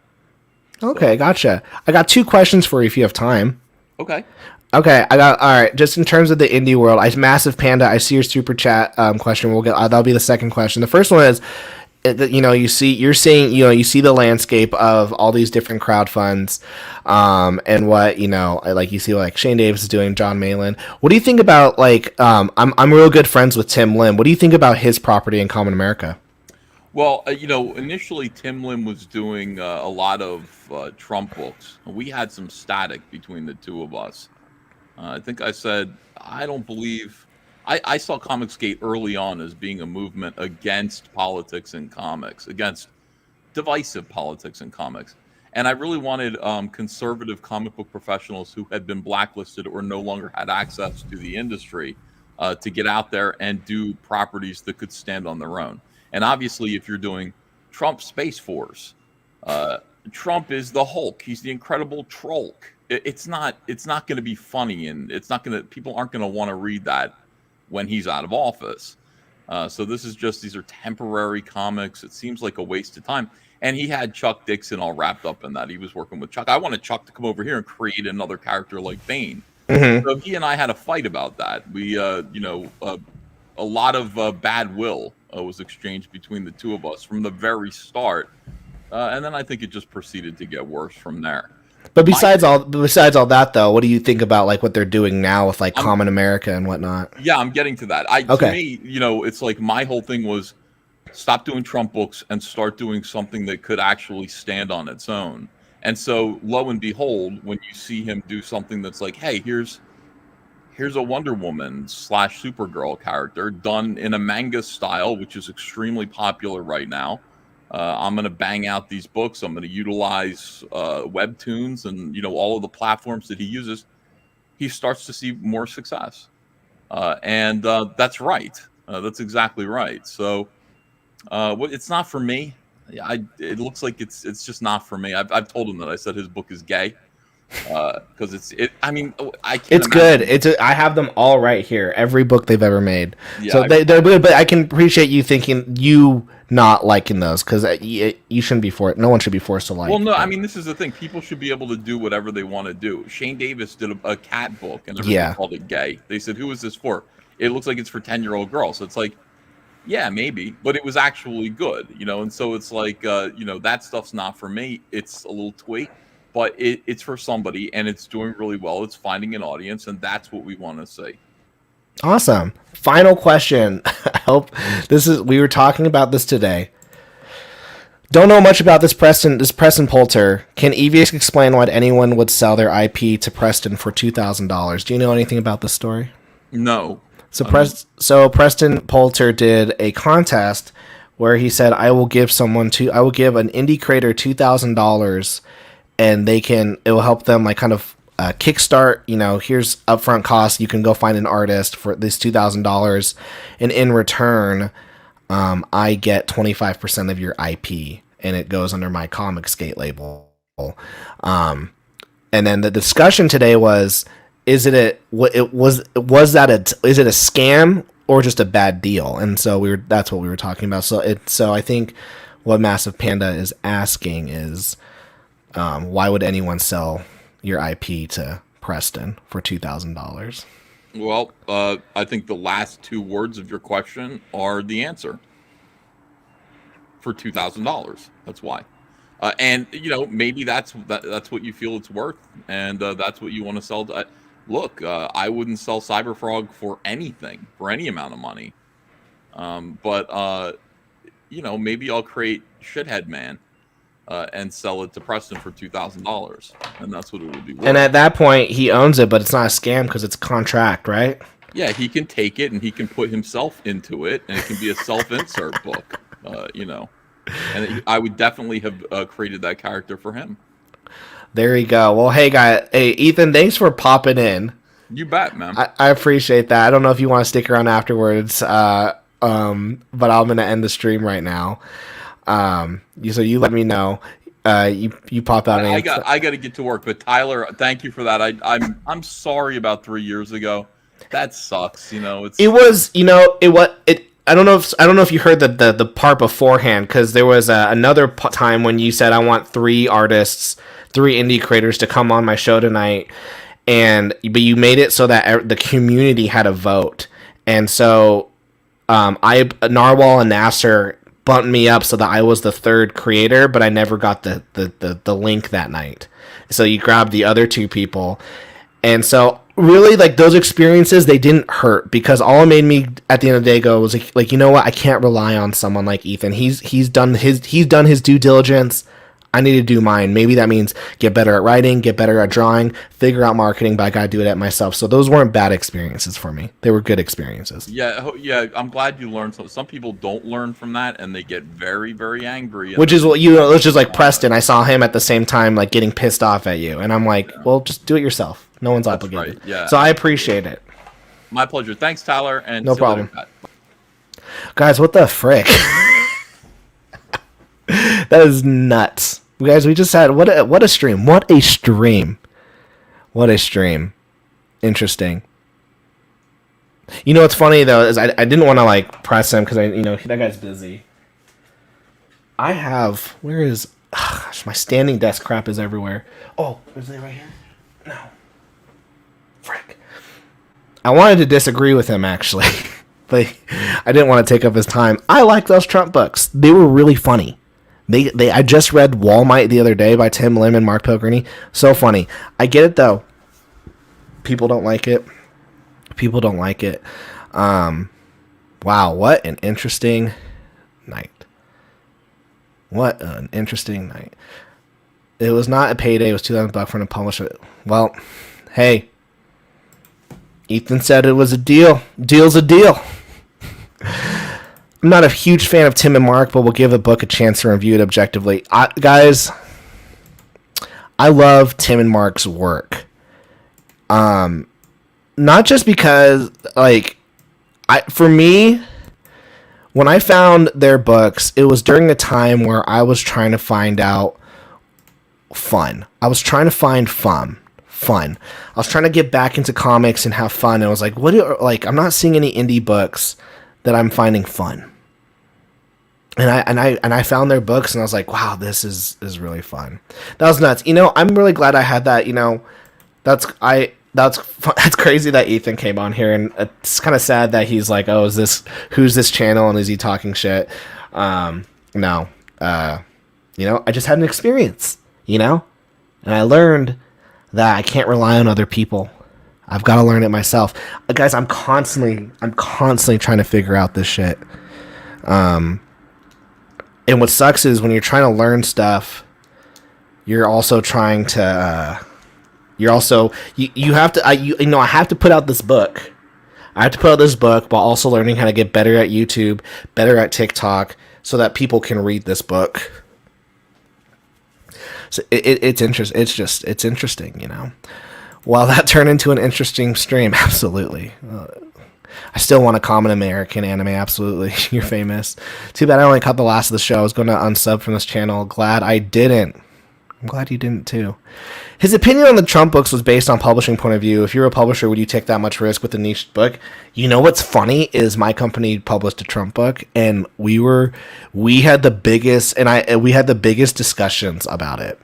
Okay, gotcha. I got 2 questions for you if you have time. Okay, all right. Just in terms of the indie world, Massive Panda, I see your super chat question. We'll get that'll be the second question. The first one is, you see the landscape of all these different crowd funds, and what you see like Shane Davis is doing, John Malin. What do you think about I'm real good friends with Tim Lim. What do you think about his property in Common America? Well, initially Tim Lim was doing a lot of Trump books. We had some static between the two of us. I think I said I don't believe. I saw Comicsgate early on as being a movement against politics in comics, against divisive politics in comics. And I really wanted conservative comic book professionals who had been blacklisted or no longer had access to the industry to get out there and do properties that could stand on their own. And obviously, if you're doing Trump Space Force, Trump is the Hulk. He's the Incredible Trolk. It's not going to be funny, and people aren't going to want to read that when he's out of office. So these are temporary comics. It seems like a waste of time. And he had Chuck Dixon all wrapped up in that. He was working with Chuck. I wanted Chuck to come over here and create another character like Bane. Mm-hmm. So he and I had a fight about that. We, a lot of bad will was exchanged between the two of us from the very start. And then I think it just proceeded to get worse from there. But besides all that, though, what do you think about like what they're doing now with like Common America and whatnot? Yeah, I'm getting to that. To me, it's like my whole thing was stop doing Trump books and start doing something that could actually stand on its own. And so, lo and behold, when you see him do something that's like, hey, here's a Wonder Woman / Supergirl character done in a manga style, which is extremely popular right now. I'm going to bang out these books. I'm going to utilize webtoons and all of the platforms that he uses. He starts to see more success, and that's right. That's exactly right. So it's not for me. It looks like it's just not for me. I've told him that. I said his book is gay because I mean, I can't. It's imagine. Good. I have them all right here. Every book they've ever made. Yeah, so they're good. But I can appreciate you not liking those because you shouldn't be forced. No one should be forced to like. Well, no, I mean this is the thing. People should be able to do whatever they want to do. Shane Davis did a cat book and everyone called it gay. They said, "Who is this for?" It looks like it's for 10-year-old girls. So it's like, yeah, maybe, but it was actually good, And so it's like, that stuff's not for me. It's a little twee, but it's for somebody, and it's doing really well. It's finding an audience, and that's what we want to see. Awesome. Final question. I hope we were talking about this today. Don't know much about this Preston Poulter. Can EVX explain why anyone would sell their IP to Preston for $2,000? Do you know anything about this story? No. So Preston Poulter did a contest where he said, I will give an indie creator $2,000 and it will help them like kind of kickstart, here's upfront costs. You can go find an artist for this $2,000. And in return, I get 25% of your IP and it goes under my Comicsgate label. And then the discussion today was, is it a scam or just a bad deal? And so that's what we were talking about. So I think what Massive Panda is asking is, why would anyone sell your IP to Preston for $2,000? Well, I think the last two words of your question are the answer. For $2,000. That's why. And maybe that's what you feel it's worth, and that's what you want to sell. Look, I wouldn't sell Cyberfrog for anything, for any amount of money. But maybe I'll create Shithead Man and sell it to Preston for $2,000, and that's what it would be worth. And at that point, he owns it, but it's not a scam because it's a contract, right? Yeah, he can take it and he can put himself into it, and it can be a self-insert book. And I would definitely have created that character for him. There you go. Well, hey, Ethan, thanks for popping in. You bet, man. I appreciate that. I don't know if you want to stick around afterwards, but I'm going to end the stream right now. So you let me know. You pop out. I got to get to work, but Tyler, thank you for that. I'm sorry about 3 years ago. That sucks. I don't know if you heard the part beforehand, because there was another time when you said I want 3 artists, 3 indie creators to come on my show tonight, but you made it so that the community had a vote, and so Narwhal and Nasser bumped me up so that I was the 3rd creator, but I never got the link that night. So you grabbed the other 2 people, and so really, like, those experiences, they didn't hurt, because all it made me at the end of the day go was like, you know what, I can't rely on someone like Ethan. He's done his due diligence. I need to do mine. Maybe that means get better at writing, get better at drawing, figure out marketing, but I got to do it at myself. So those weren't bad experiences for me. They were good experiences. Yeah. I'm glad you learned. Some people don't learn from that, and they get very, very angry. Which is what it's just like Preston. I saw him at the same time, like getting pissed off at you, and I'm like, well, just do it yourself. No one's obligated. Right. Yeah. So I appreciate it. My pleasure. Thanks, Tyler. And no problem. Guys, what the frick? That is nuts. Guys, we just had what a stream. What a stream. What a stream. Interesting. You know what's funny though is I didn't want to like press him because that guy's busy. I have where is gosh, my standing desk crap is everywhere. Oh, is it right here? No. Frick. I wanted to disagree with him actually. But I didn't want to take up his time. I like those Trump books. They were really funny. I just read Walmart the other day by Tim Lim and Mark Pilgrini. So funny. I get it though. People don't like it. Wow, what an interesting night. It was not a payday. It was $2,000 for him to publish it. Well, hey, Ethan said it was a deal. Deal's a deal. I'm not a huge fan of Tim and Mark, but we'll give the book a chance to review it objectively. Guys, I love Tim and Mark's work. Not just because, for me, when I found their books, it was during a time where I was trying to find out fun. I was trying to find fun. I was trying to get back into comics and have fun. And I was like, I'm not seeing any indie books that I'm finding fun. And I found their books and I was like, wow, this is really fun. That was nuts. I'm really glad I had that. That's crazy that Ethan came on here, and it's kind of sad that he's like, oh, who's this channel and is he talking shit? No. I just had an experience, and I learned that I can't rely on other people. I've got to learn it myself. Guys, I'm constantly trying to figure out this shit. And what sucks is when you're trying to learn stuff, you're also trying to, you have to, I have to put out this book. I have to put out this book while also learning how to get better at YouTube, better at TikTok, so that people can read this book. So it's interesting. It's interesting, Well, that turned into an interesting stream. Absolutely. I still want a common American anime. Absolutely. You're famous. Too bad I only caught the last of the show. I was going to unsub from this channel. Glad I didn't. I'm glad you didn't too. His opinion on the Trump books was based on publishing point of view. If you're a publisher, would you take that much risk with a niche book? What's funny is my company published a Trump book, and we had the biggest discussions about it.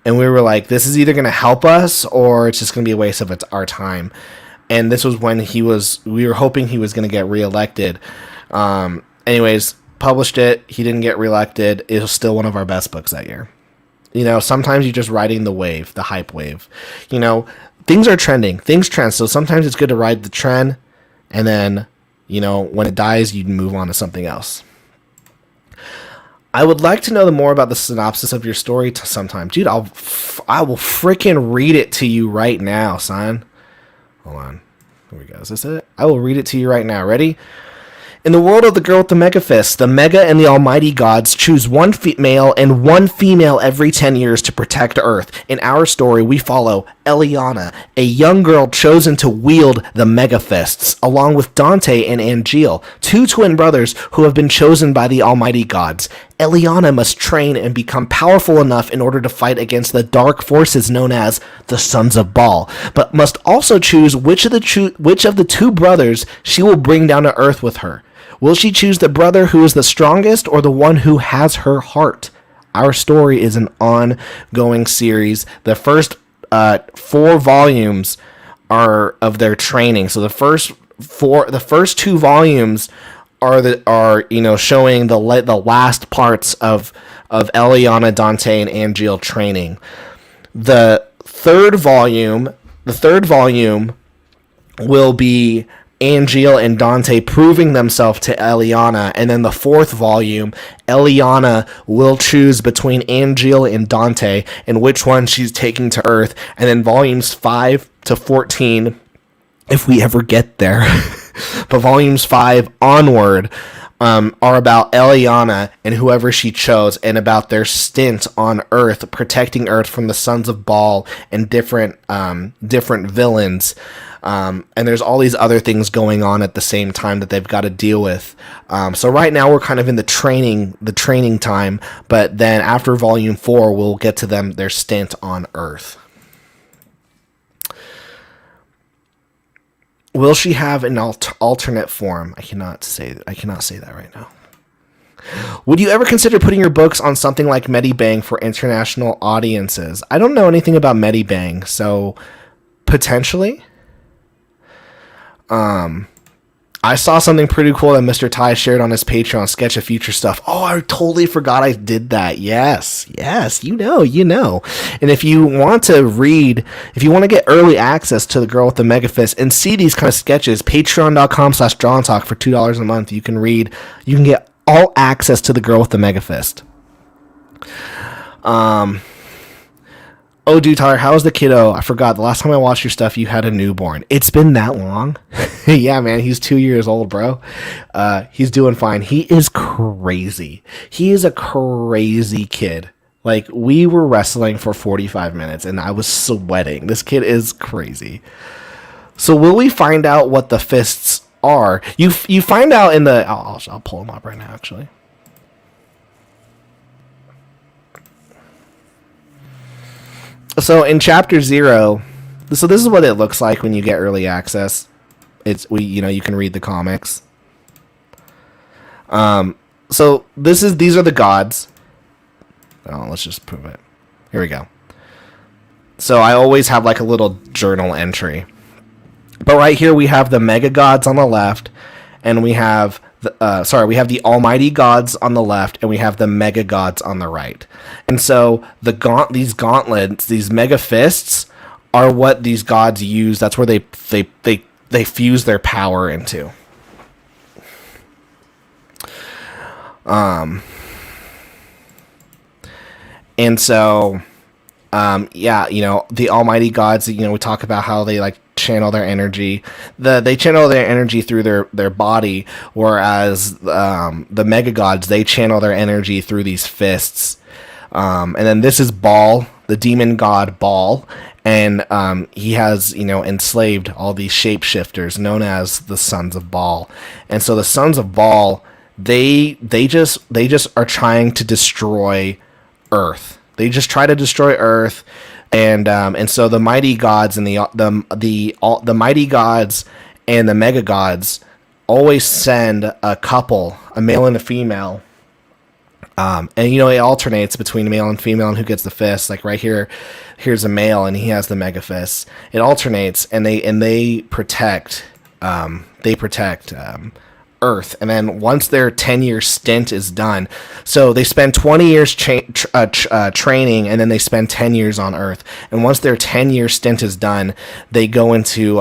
And we were like, this is either going to help us or it's just going to be a waste of our time. And this was when we were hoping he was going to get reelected. Anyways, published it. He didn't get reelected. It was still one of our best books that year. Sometimes you're just riding the wave, the hype wave. Things are trending. Things trend. So sometimes it's good to ride the trend. And then, when it dies, you move on to something else. I would like to know more about the synopsis of your story sometime. Dude, I will freaking read it to you right now, son. Hold on. Here we go. Is this it? I will read it to you right now. Ready? In the world of the girl with the mega fist, the mega and the almighty gods choose one male and one female every 10 years to protect Earth. In our story, we follow Eliana, a young girl chosen to wield the mega fists, along with Dante and Angel, two twin brothers who have been chosen by the almighty gods. Eliana must train and become powerful enough in order to fight against the dark forces known as the Sons of Baal, but must also choose which of the two brothers she will bring down to Earth with her. Will she choose the brother who is the strongest or the one who has her heart? Our story is an ongoing series. The first 4 volumes are of their training. So the first 2 volumes are showing the last parts of Eliana, Dante, and Angel training. The third volume will be Angeal and Dante proving themselves to Eliana, and then the fourth volume, Eliana will choose between Angeal and Dante and which one she's taking to Earth, and then volumes 5 to 14, if we ever get there, but volumes 5 onward are about Eliana and whoever she chose, and about their stint on Earth, protecting Earth from the Sons of Baal and different villains. And there's all these other things going on at the same time that they've got to deal with. So right now we're kind of in the training time, but then after volume 4, we'll get to their stint on Earth. Will she have an alternate form? I cannot say that right now. Would you ever consider putting your books on something like Medibang for international audiences? I don't know anything about Medibang, so potentially. I saw something pretty cool that Mr. Ty shared on his Patreon, Sketch of Future Stuff. Oh, I totally forgot I did that. Yes, you know. And if you want to get early access to The Girl with the Mega Fist and see these kind of sketches, patreon.com/JohnTalk for $2 a month. You can get all access to The Girl with the Mega Fist. Oh, dude, Tyler, how's the kiddo? I forgot. The last time I watched your stuff, you had a newborn. It's been that long? Yeah, man, he's 2 years old, bro. He's doing fine. He is crazy. He is a crazy kid. Like, we were wrestling for 45 minutes, and I was sweating. This kid is crazy. So will we find out what the fists are? You find out in the... I'll pull them up right now, actually. So in chapter 0, so this is what it looks like when you get early access. You can read the comics. So these are the gods. Oh, let's just prove it. Here we go. So I always have like a little journal entry. But right here we have the mega gods on the left, and we have we have the almighty gods on the left, and we have the mega gods on the right. And so these gauntlets, these mega fists, are what these gods use. That's where they fuse their power into. And so, the almighty gods, we talk about how they like channel their energy. They channel their energy through their body, whereas the mega gods, they channel their energy through these fists. And then this is Baal, the demon god Baal, and he has enslaved all these shapeshifters known as the Sons of Baal. And so the Sons of Baal, they just are trying to destroy Earth. They just try to destroy Earth. And so the mighty gods and the mighty gods and the mega gods always send a couple, a male and a female. And it alternates between male and female and who gets the fist. Like right here, here's a male and he has the mega fist. It alternates, and they protect Earth. And then once their 10-year stint is done, so they spend 20 years training, and then they spend 10 years on Earth. And once their 10-year stint is done, they go into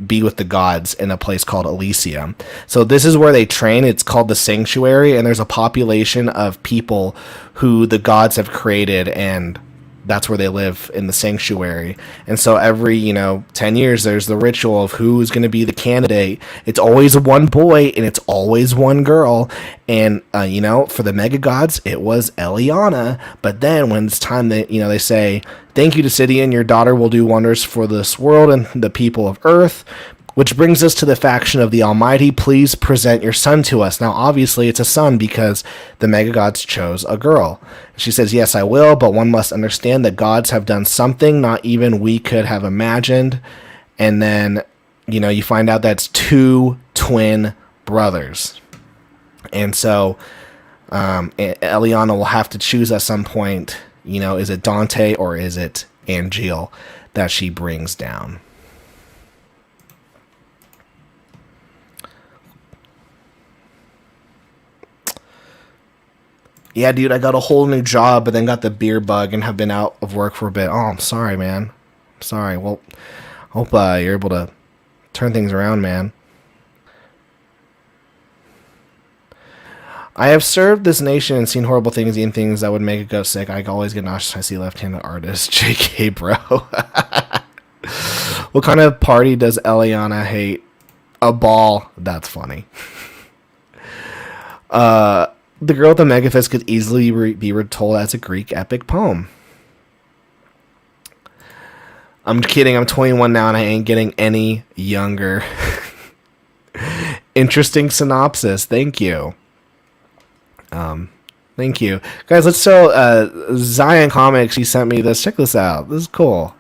be with the gods in a place called Elysium. So this is where they train. It's called the Sanctuary, and there's a population of people who the gods have created, and that's where they live, in the Sanctuary. And so every 10 years there's the ritual of who's going to be the candidate. It's always one boy and it's always one girl. And for the mega gods it was Eliana. But then when it's time, they say, "Thank you, Decidian, your daughter will do wonders for this world and the people of Earth." Which brings us to the faction of the Almighty. Please present your son to us. Now, obviously, it's a son because the mega gods chose a girl. She says, "Yes, I will, but one must understand that gods have done something not even we could have imagined." And then, you find out that's 2 twin brothers. And so, Eliana will have to choose at some point, is it Dante or is it Angeal that she brings down? Yeah, dude, I got a whole new job, but then got the beer bug and have been out of work for a bit. Oh, I'm sorry, man. I'm sorry. Well, hope you're able to Turn things around, man. I have served this nation and seen horrible things, eaten things that would make it go sick. I always get nauseous when I see left-handed artists. JK, bro. What kind of party does Eliana hate? A ball. That's funny. The girl with the megafist could easily be retold as a Greek epic poem. I'm kidding. I'm 21 now and I ain't getting any younger. Interesting synopsis. Thank you. Thank you. Guys, let's show Zion Comics. He sent me this. Check this out. This is cool.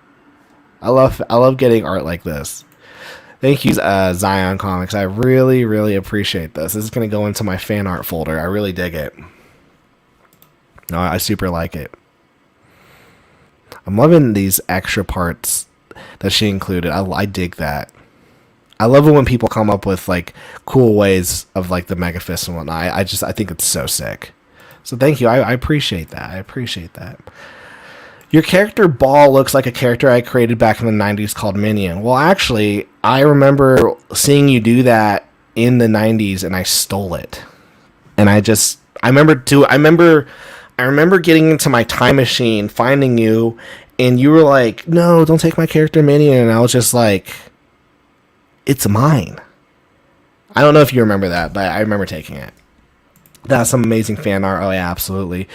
I love getting art like this. Thank you, Zion Comics. I really, really appreciate this. This is going to go into my fan art folder. I really dig it. No, I super like it. I'm loving these extra parts that she included. I dig that. I love it when people come up with like cool ways of like the mega fist and whatnot. I think it's so sick. So thank you. I appreciate that. I appreciate that. Your character Ball looks like a character I created back in the 90s called Minion. Well, actually, I remember seeing you do that in the 90s and I stole it. And I remember getting into my time machine, finding you, and you were like, "No, don't take my character Minion." And I was just like, "It's mine." I don't know if you remember that, but I remember taking it. That's some amazing fan art. Oh yeah, absolutely.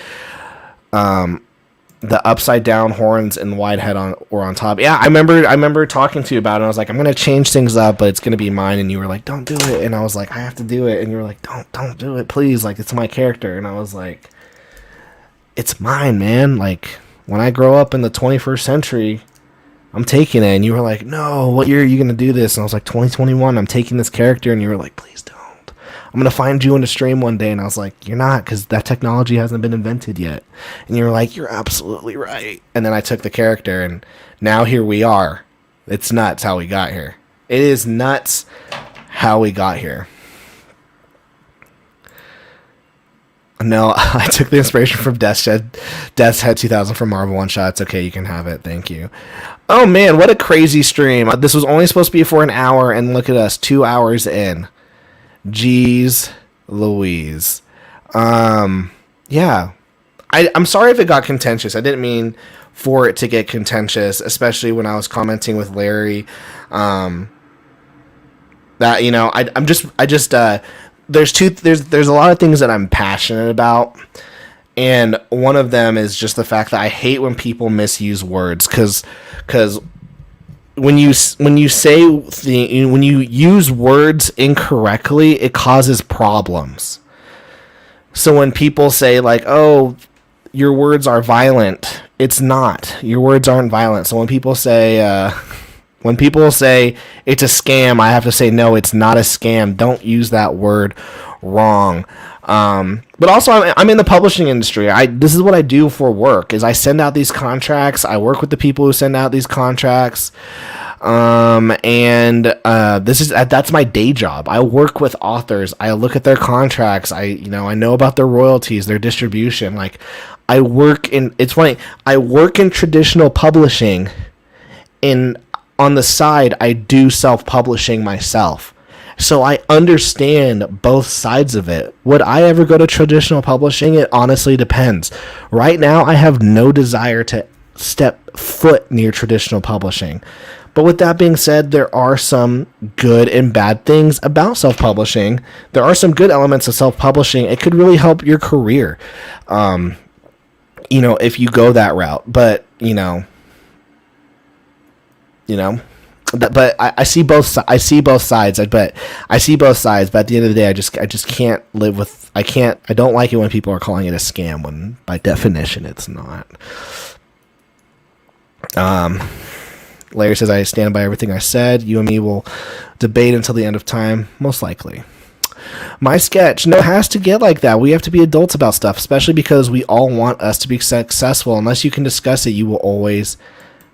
The upside down horns and wide head on top. Yeah, I remember talking to you about it. I was like, I'm gonna change things up, but it's gonna be mine. And you were like, "Don't do it." And I was like, "I have to do it." And you were like, "Don't do it, please. Like, it's my character." And I was like, "It's mine, man. Like, when I grow up in the 21st century, I'm taking it." And you were like, "No, what year are you gonna do this?" And I was like, 2021. I'm taking this character. And you were like, "Please don't. I'm going to find you in a stream one day." And I was like, "You're not, because that technology hasn't been invented yet." And you were like, "You're absolutely right." And then I took the character, and now here we are. It's nuts how we got here. It is nuts how we got here. No, I took the inspiration from Death's Head 2000 from Marvel One Shots. Okay, you can have it. Thank you. Oh, man, what a crazy stream. This was only supposed to be for an hour, and look at us, 2 hours in. Jeez Louise. Yeah. I'm sorry if it got contentious. I didn't mean for it to get contentious, especially when I was commenting with Larry. That, you know, there's a lot of things that I'm passionate about. And one of them is just the fact that I hate when people misuse words, because when you use words incorrectly, it causes problems. So when people say like, "Oh, your words are violent," it's not. Your words aren't violent. So when people say it's a scam, I have to say, no, it's not a scam. Don't use that word wrong. But also, I'm in the publishing industry. This is what I do for work. Is I send out these contracts. I work with the people who send out these contracts. That's my day job. I work with authors. I look at their contracts. I know about their royalties, their distribution. Like, it's funny. I work in traditional publishing, and on the side, I do self-publishing myself. So I understand both sides of it. Would I ever go to traditional publishing? It honestly depends. Right now, I have no desire to step foot near traditional publishing. But with that being said, there are some good and bad things about self-publishing. There are some good elements of self-publishing. It could really help your career, if you go that route. But, but I see both sides. I see both sides. But at the end of the day, I just can't live with. I don't like it when people are calling it a scam when by definition it's not. Larry says, "I stand by everything I said. You and me will debate until the end of time, most likely." My sketch. No, it has to get like that. We have to be adults about stuff, especially because we all want us to be successful. Unless you can discuss it, you will always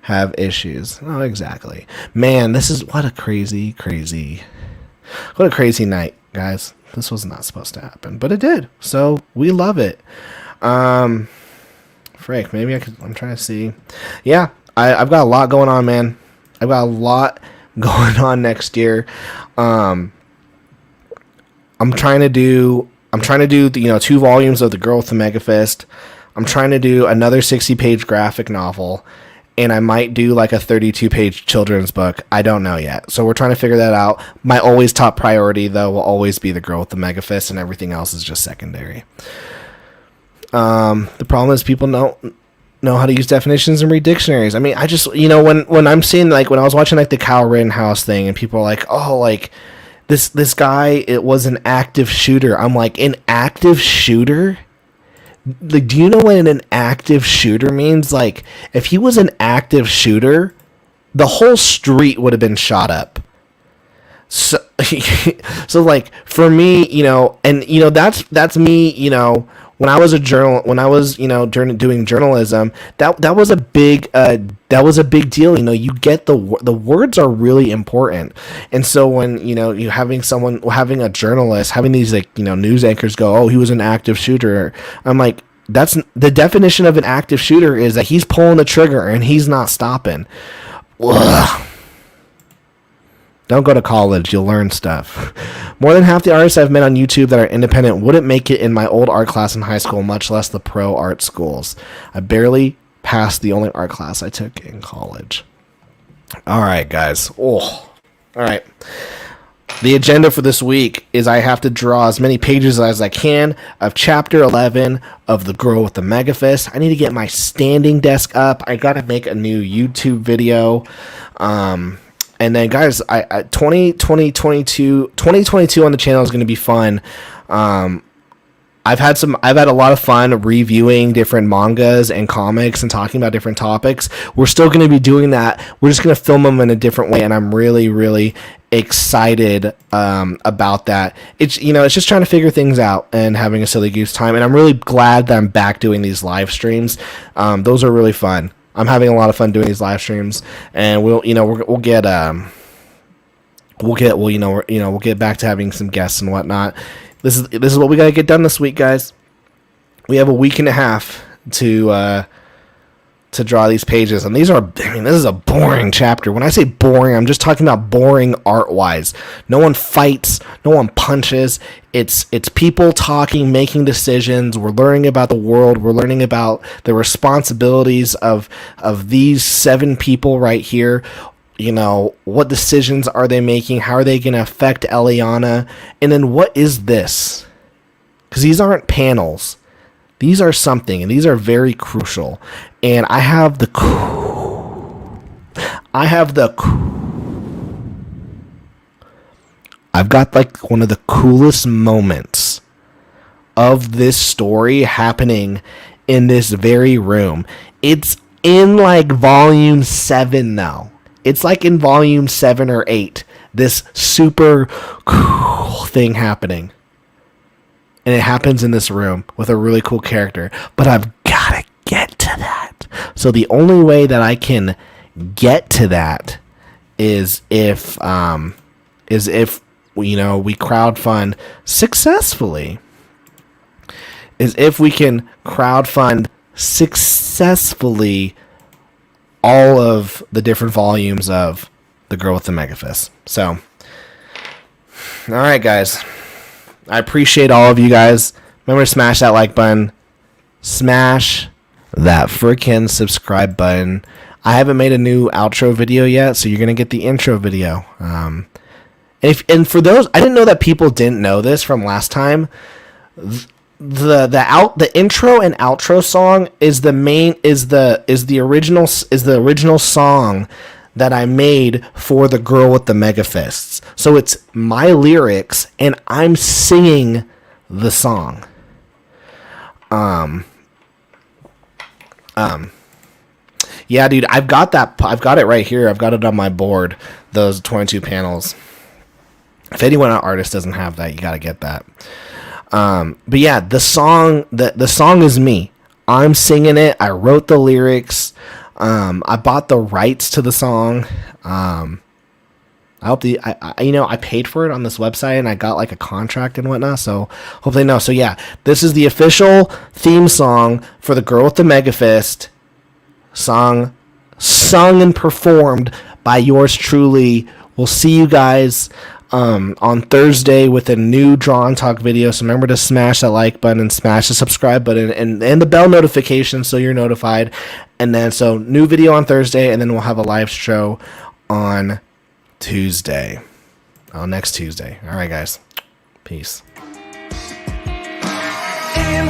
have issues. Oh, exactly. Man, what a crazy night, guys. This was not supposed to happen, but it did. So we love it. Frick, maybe I'm trying to see. Yeah, I've got a lot going on, man. I've got a lot going on next year. I'm trying to do 2 volumes of The Girl with the Mega Fist. I'm trying to do another 60-page graphic novel, and I might do like a 32-page children's book. I don't know yet. So we're trying to figure that out. My always top priority, though, will always be The Girl with the Mega Fist, and everything else is just secondary. The problem is people don't know how to use definitions and read dictionaries. I mean, I just, when I'm seeing, like, when I was watching, like, the Kyle Rittenhouse thing, and people are like, oh, like, this guy, it was an active shooter. I'm like, an active shooter? Like, do you know what an active shooter means? Like, if he was an active shooter, the whole street would have been shot up. So, so like, for me, that's me, when I was doing journalism, that was a big deal. You get the words are really important. And so when, you having a journalist, having these, like, news anchors go, oh, he was an active shooter. I'm like, that's the definition of an active shooter, is that he's pulling the trigger and he's not stopping. Ugh. Don't go to college. You'll learn stuff. More than half the artists I've met on YouTube that are independent wouldn't make it in my old art class in high school, much less the pro art schools. I barely passed the only art class I took in college. All right, guys. Oh, all right. The agenda for this week is I have to draw as many pages as I can of Chapter 11 of The Girl with the Mega Fist. I need to get my standing desk up. I got to make a new YouTube video. And then, guys, 2022 on the channel is going to be fun. I've had a lot of fun reviewing different mangas and comics and talking about different topics. We're still going to be doing that. We're just going to film them in a different way, and I'm really, really excited about that. It's just trying to figure things out and having a silly goose time. And I'm really glad that I'm back doing these live streams. Those are really fun. I'm having a lot of fun doing these live streams, and we'll get back to having some guests and whatnot. This is what we got to get done this week, guys. We have a week and a half to draw these pages, and this is a boring chapter. When I say boring, I'm just talking about boring art-wise. No one fights, no one punches. It's people talking, making decisions. We're learning about the world. We're learning about the responsibilities of these 7 people right here. What decisions are they making? How are they going to affect Eliana? And then what is this? Because these aren't panels. These are something, and these are very crucial. And I've got, like, one of the coolest moments of this story happening in this very room. It's in, like, volume 7 now. It's like in volume 7 or 8. This super cool thing happening. And it happens in this room with a really cool character. But I've got to get to that. So the only way that I can get to that is if we crowdfund successfully. Is if we can crowdfund successfully all of the different volumes of The Girl with the Mega Fist. So, all right, guys. I appreciate all of you guys. Remember to smash that like button. Smash that freaking subscribe button. I haven't made a new outro video yet, so you're going to get the intro video. And for those, I didn't know that people didn't know this from last time. The intro and outro song is the original song that I made for The Girl with the Mega Fists. So it's my lyrics and I'm singing the song. Yeah, dude, I've got it right here. I've got it on my board. Those 22 panels. If anyone an artist doesn't have that, you got to get that. But yeah, the song is me. I'm singing it. I wrote the lyrics. I bought the rights to the song. I paid for it on this website and I got like a contract and whatnot. So hope they know. So yeah, this is the official theme song for The Girl with the Mega Fist. Sung and performed by yours truly We'll see you guys on Thursday with a new Draw and Talk video. So remember to smash that like button and smash the subscribe button and the bell notification so you're notified. And then, so new video on Thursday, and then we'll have a live show on Tuesday. Oh, next Tuesday. All right, guys. Peace. And